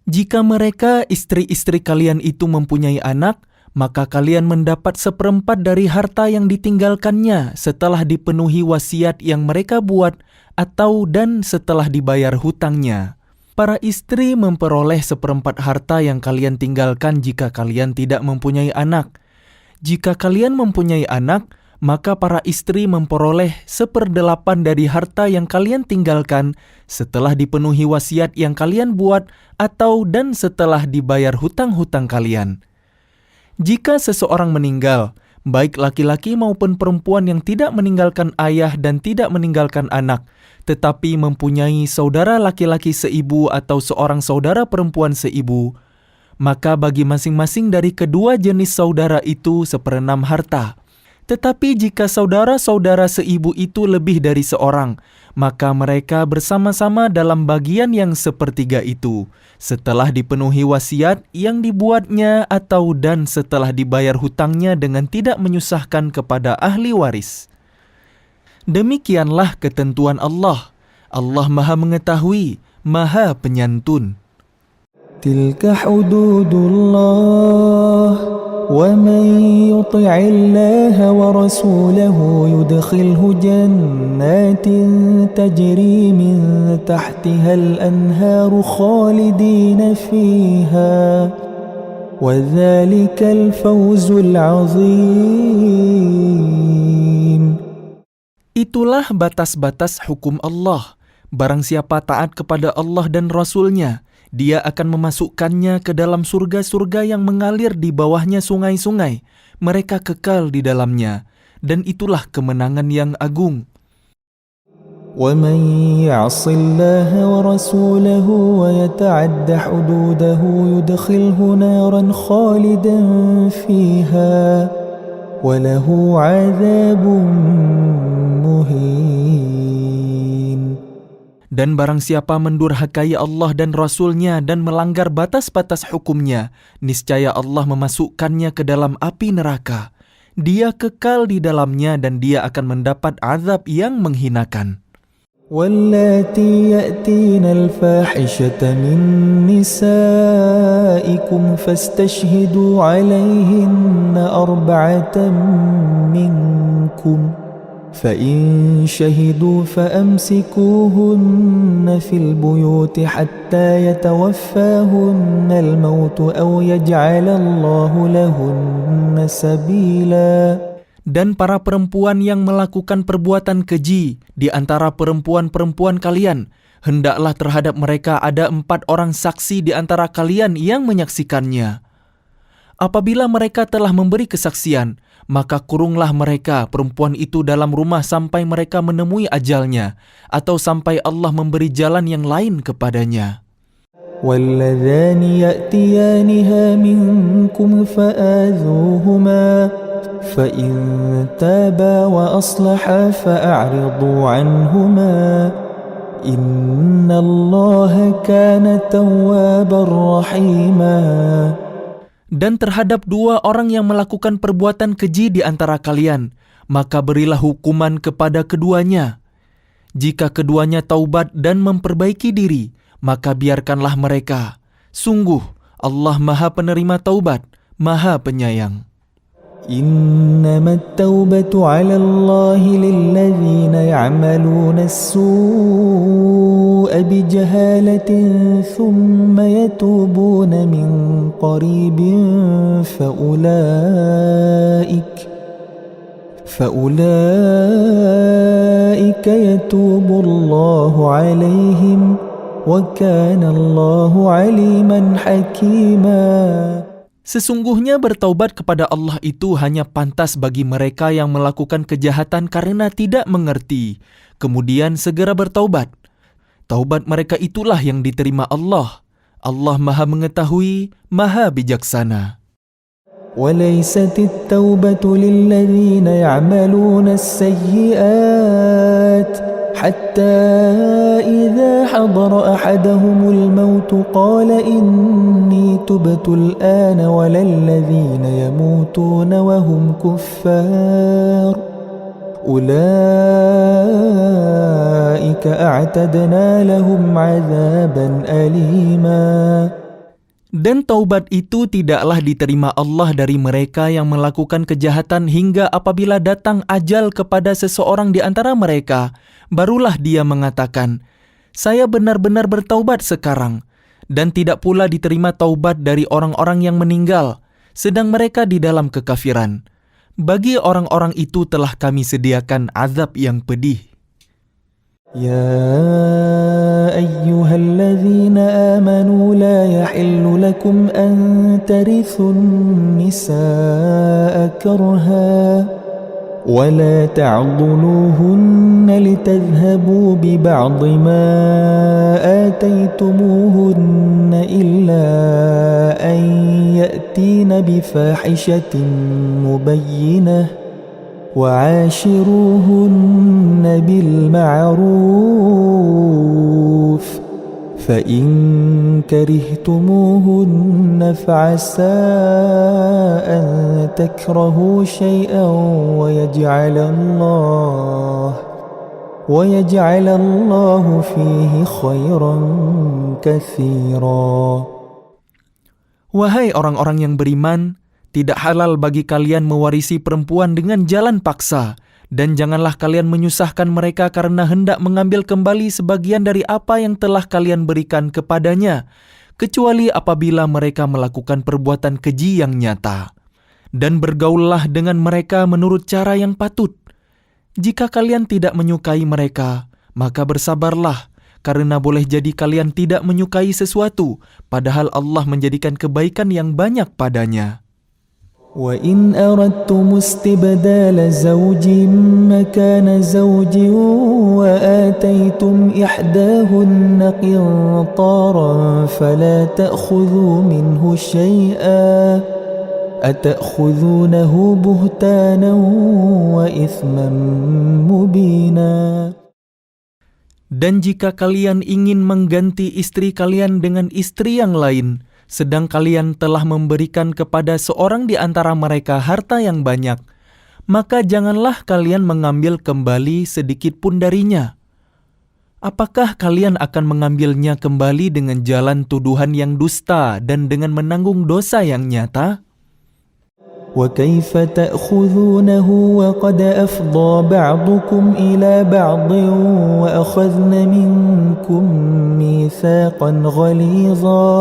Jika mereka istri-istri kalian itu mempunyai anak, maka kalian mendapat 1/4 dari harta yang ditinggalkannya setelah dipenuhi wasiat yang mereka buat dan setelah dibayar hutangnya. Para istri memperoleh 1/4 harta yang kalian tinggalkan jika kalian tidak mempunyai anak. Jika kalian mempunyai anak, maka para istri memperoleh 1/8 dari harta yang kalian tinggalkan setelah dipenuhi wasiat yang kalian buat dan setelah dibayar hutang-hutang kalian. Jika seseorang meninggal, baik laki-laki maupun perempuan yang tidak meninggalkan ayah dan tidak meninggalkan anak, tetapi mempunyai saudara laki-laki seibu atau seorang saudara perempuan seibu, maka bagi masing-masing dari kedua jenis saudara itu 1/6 harta. Tetapi jika saudara-saudara seibu itu lebih dari seorang, maka mereka bersama-sama dalam bagian yang 1/3 itu, setelah dipenuhi wasiat yang dibuatnya dan setelah dibayar hutangnya dengan tidak menyusahkan kepada ahli waris. Demikianlah ketentuan Allah. Allah Maha Mengetahui, Maha Penyantun. Tilka hududullah wa man yuti' Allah wa rasulahu yudkhilhu jannatin tajri min tahtiha al-anharu khalidina fiha wa dhalikal fawzul 'azim. Itulah batas-batas hukum Allah. Barang siapa taat kepada Allah dan Rasul-Nya, Dia akan memasukkannya ke dalam surga-surga yang mengalir di bawahnya sungai-sungai. Mereka kekal di dalamnya, dan itulah kemenangan yang agung. وَمَنْ يَعْصِ اللَّهَ وَرَسُولَهُ وَيَتَعَدَّ حُدُودَهُ يُدْخِلْهُ نَارًا خَالِدًا فِيهَا وَلَهُ عَذَابٌ muhin. Dan barang siapa mendurhakai Allah dan Rasul-Nya dan melanggar batas-batas hukumnya, niscaya Allah memasukkannya ke dalam api neraka. Dia kekal di dalamnya dan dia akan mendapat azab yang menghinakan. وَاللَّاتِي يَأْتِينَ الْفَاحِشَةَ مِن نِّسَائِكُمْ فَاسْتَشْهِدُوا عَلَيْهِنَّ 4 مِّنكُمْ فَإِن شَهِدُوا فَأَمْسِكُوهُنَّ فِي الْبُيُوتِ حَتَّى يَتَوَفَّاهُنَّ الْمَوْتُ أَوْ يَجْعَلَ اللَّهُ لَهُنَّ سَبِيلًا. Dan para perempuan yang melakukan perbuatan keji di antara perempuan-perempuan kalian, hendaklah terhadap mereka ada 4 orang saksi di antara kalian yang menyaksikannya. Apabila mereka telah memberi kesaksian, maka kurunglah mereka perempuan itu dalam rumah sampai mereka menemui ajalnya, atau sampai Allah memberi jalan yang lain kepadanya. وَالَّذَانِ يَأْتِيَانِهَا مِنكُمْ فَآذُوهُمَا فَإِن تَابَا وَأَصْلَحَا فَأَعْرِضُوا عَنْهُمَا إِنَّ اللَّهَ كَانَ تَوَّابًا رَحِيمًا. Dan terhadap 2 orang yang melakukan perbuatan keji di antara kalian, maka berilah hukuman kepada keduanya. Jika keduanya taubat dan memperbaiki diri, maka biarkanlah mereka. Sungguh, Allah Maha Penerima Taubat, Maha Penyayang. إنما التوبة على الله للذين يعملون السوء بجهالة ثم يتوبون من قريب فأولئك يتوب الله عليهم وكان الله عليما حكيما. Sesungguhnya bertaubat kepada Allah itu hanya pantas bagi mereka yang melakukan kejahatan karena tidak mengerti, kemudian segera bertaubat. Taubat mereka itulah yang diterima Allah. Allah Maha Mengetahui, Maha Bijaksana. وليست التوبة للذين يعملون السيئات حتى إذا حضر أحدهم الموت قال إني تبت الآن ولا الذين يموتون وهم كفار أولئك أعتدنا لهم عذابا أليما. Dan taubat itu tidaklah diterima Allah dari mereka yang melakukan kejahatan hingga apabila datang ajal kepada seseorang di antara mereka, barulah dia mengatakan, "Saya benar-benar bertaubat sekarang." Dan tidak pula diterima taubat dari orang-orang yang meninggal, sedang mereka di dalam kekafiran. Bagi orang-orang itu telah kami sediakan azab yang pedih. يا أيها الذين آمنوا لا يحل لكم أن ترثوا النساء كرها ولا تعضلوهن لتذهبوا ببعض ما آتيتموهن إلا أن يأتين بفاحشة مبينة وعاشروهن بالمعروف فإن كرهتموهن فعسى أن تكرهوا شيئا ويجعل الله فيه خيرا كثيرا. Wahai orang-orang yang beriman, tidak halal bagi kalian mewarisi perempuan dengan jalan paksa, dan janganlah kalian menyusahkan mereka karena hendak mengambil kembali sebagian dari apa yang telah kalian berikan kepadanya, kecuali apabila mereka melakukan perbuatan keji yang nyata. Dan bergaullah dengan mereka menurut cara yang patut. Jika kalian tidak menyukai mereka, maka bersabarlah, karena boleh jadi kalian tidak menyukai sesuatu, padahal Allah menjadikan kebaikan yang banyak padanya. وَإِنْ أَرَدْتُمُ اسْتِبْدَالَ زَوْجٍ مَكَانَ زَوْجٍ وَآتَيْتُمْ إِحْدَاهُنَّ قِنطَارًا فَلَا تَأْخُذُوا مِنْهُ شَيْئًا أَتَأْخُذُونَهُ بُهْتَانًا وَإِثْمًا مُبِينًا. Dan jika kalian ingin mengganti istri kalian dengan istri yang lain, sedang kalian telah memberikan kepada seorang di antara mereka harta yang banyak, maka janganlah kalian mengambil kembali sedikit pun darinya. Apakah kalian akan mengambilnya kembali dengan jalan tuduhan yang dusta dan dengan menanggung dosa yang nyata? وَكَيْفَ تَأْخُذُونَهُ وَقَدْ أَفْضَى بَعْضُكُمْ إِلَى بَعْضٍ وَأَخَذْنَ مِنْكُمْ مِيثَاقًا غَلِيظًا.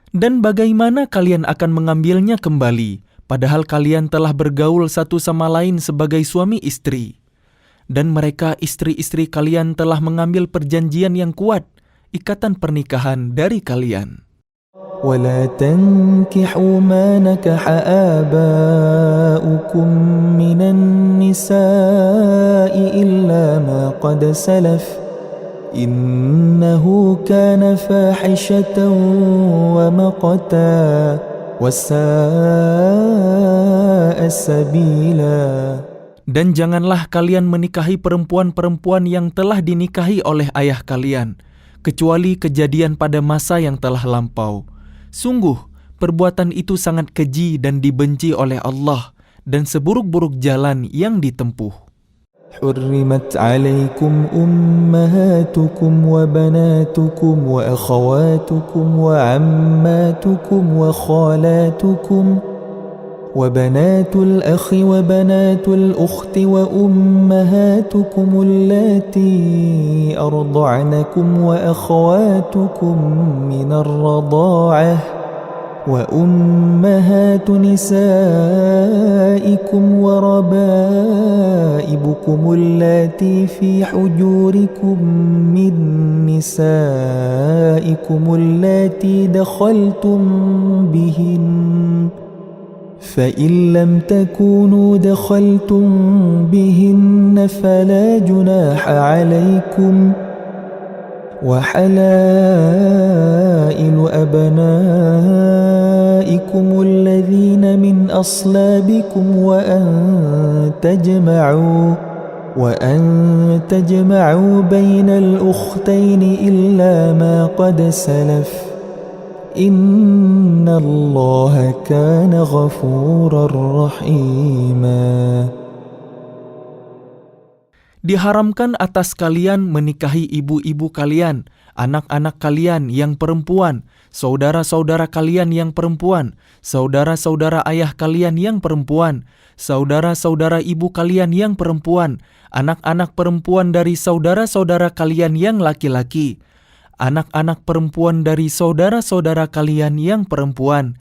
Dan bagaimana kalian akan mengambilnya kembali, padahal kalian telah bergaul satu sama lain sebagai suami istri. Dan mereka istri-istri kalian telah mengambil perjanjian yang kuat, ikatan pernikahan dari kalian. وَلَا تَنْكِحُوا مَا نَكَحَ آبَاؤُكُمْ مِنَ النِّسَاءِ إِلَّا مَا قَدْ سَلَفَ إِنَّهُ كَانَ فَاحِشَةً وَمَقْتًا وَسَاءَ سَبِيلًا. Dan janganlah kalian menikahi perempuan-perempuan yang telah dinikahi oleh ayah kalian, kecuali kejadian pada masa yang telah lampau. Sungguh, perbuatan itu sangat keji dan dibenci oleh Allah, dan seburuk-buruk jalan yang ditempuh. حرمت عليكم أمهاتكم وبناتكم وأخواتكم وعماتكم وخالاتكم وبنات الأخ وبنات الأخت وأمهاتكم اللاتي أرضعنكم وأخواتكم من الرضاعة وأمهات نسائكم وربائبكم اللاتي في حجوركم من نسائكم اللاتي دخلتم بهن فإن لم تكونوا دخلتم بهن فلا جناح عليكم وحلائل أبنائكم الذين من أصلابكم وأن تجمعوا بين الأختين إلا ما قد سلف إن الله كان غفورا رحيما. Diharamkan atas kalian menikahi ibu-ibu kalian, anak-anak kalian yang perempuan, saudara-saudara kalian yang perempuan, saudara-saudara ayah kalian yang perempuan, saudara-saudara ibu kalian yang perempuan, anak-anak perempuan dari saudara-saudara kalian yang laki-laki, anak-anak perempuan dari saudara-saudara kalian yang perempuan,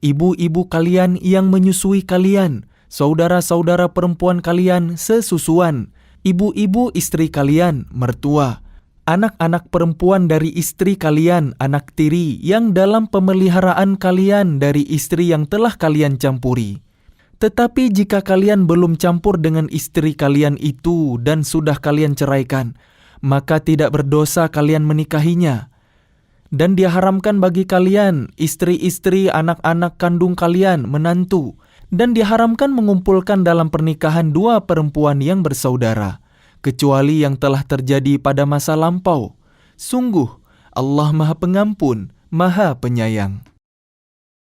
ibu-ibu kalian yang menyusui kalian, saudara-saudara perempuan kalian sesusuan, ibu-ibu istri kalian, mertua, anak-anak perempuan dari istri kalian, anak tiri yang dalam pemeliharaan kalian dari istri yang telah kalian campuri. Tetapi jika kalian belum campur dengan istri kalian itu dan sudah kalian ceraikan, maka tidak berdosa kalian menikahinya. Dan diharamkan bagi kalian, istri-istri anak-anak kandung kalian, menantu, dan diharamkan mengumpulkan dalam pernikahan dua perempuan yang bersaudara, kecuali yang telah terjadi pada masa lampau. Sungguh, Allah Maha Pengampun, Maha Penyayang.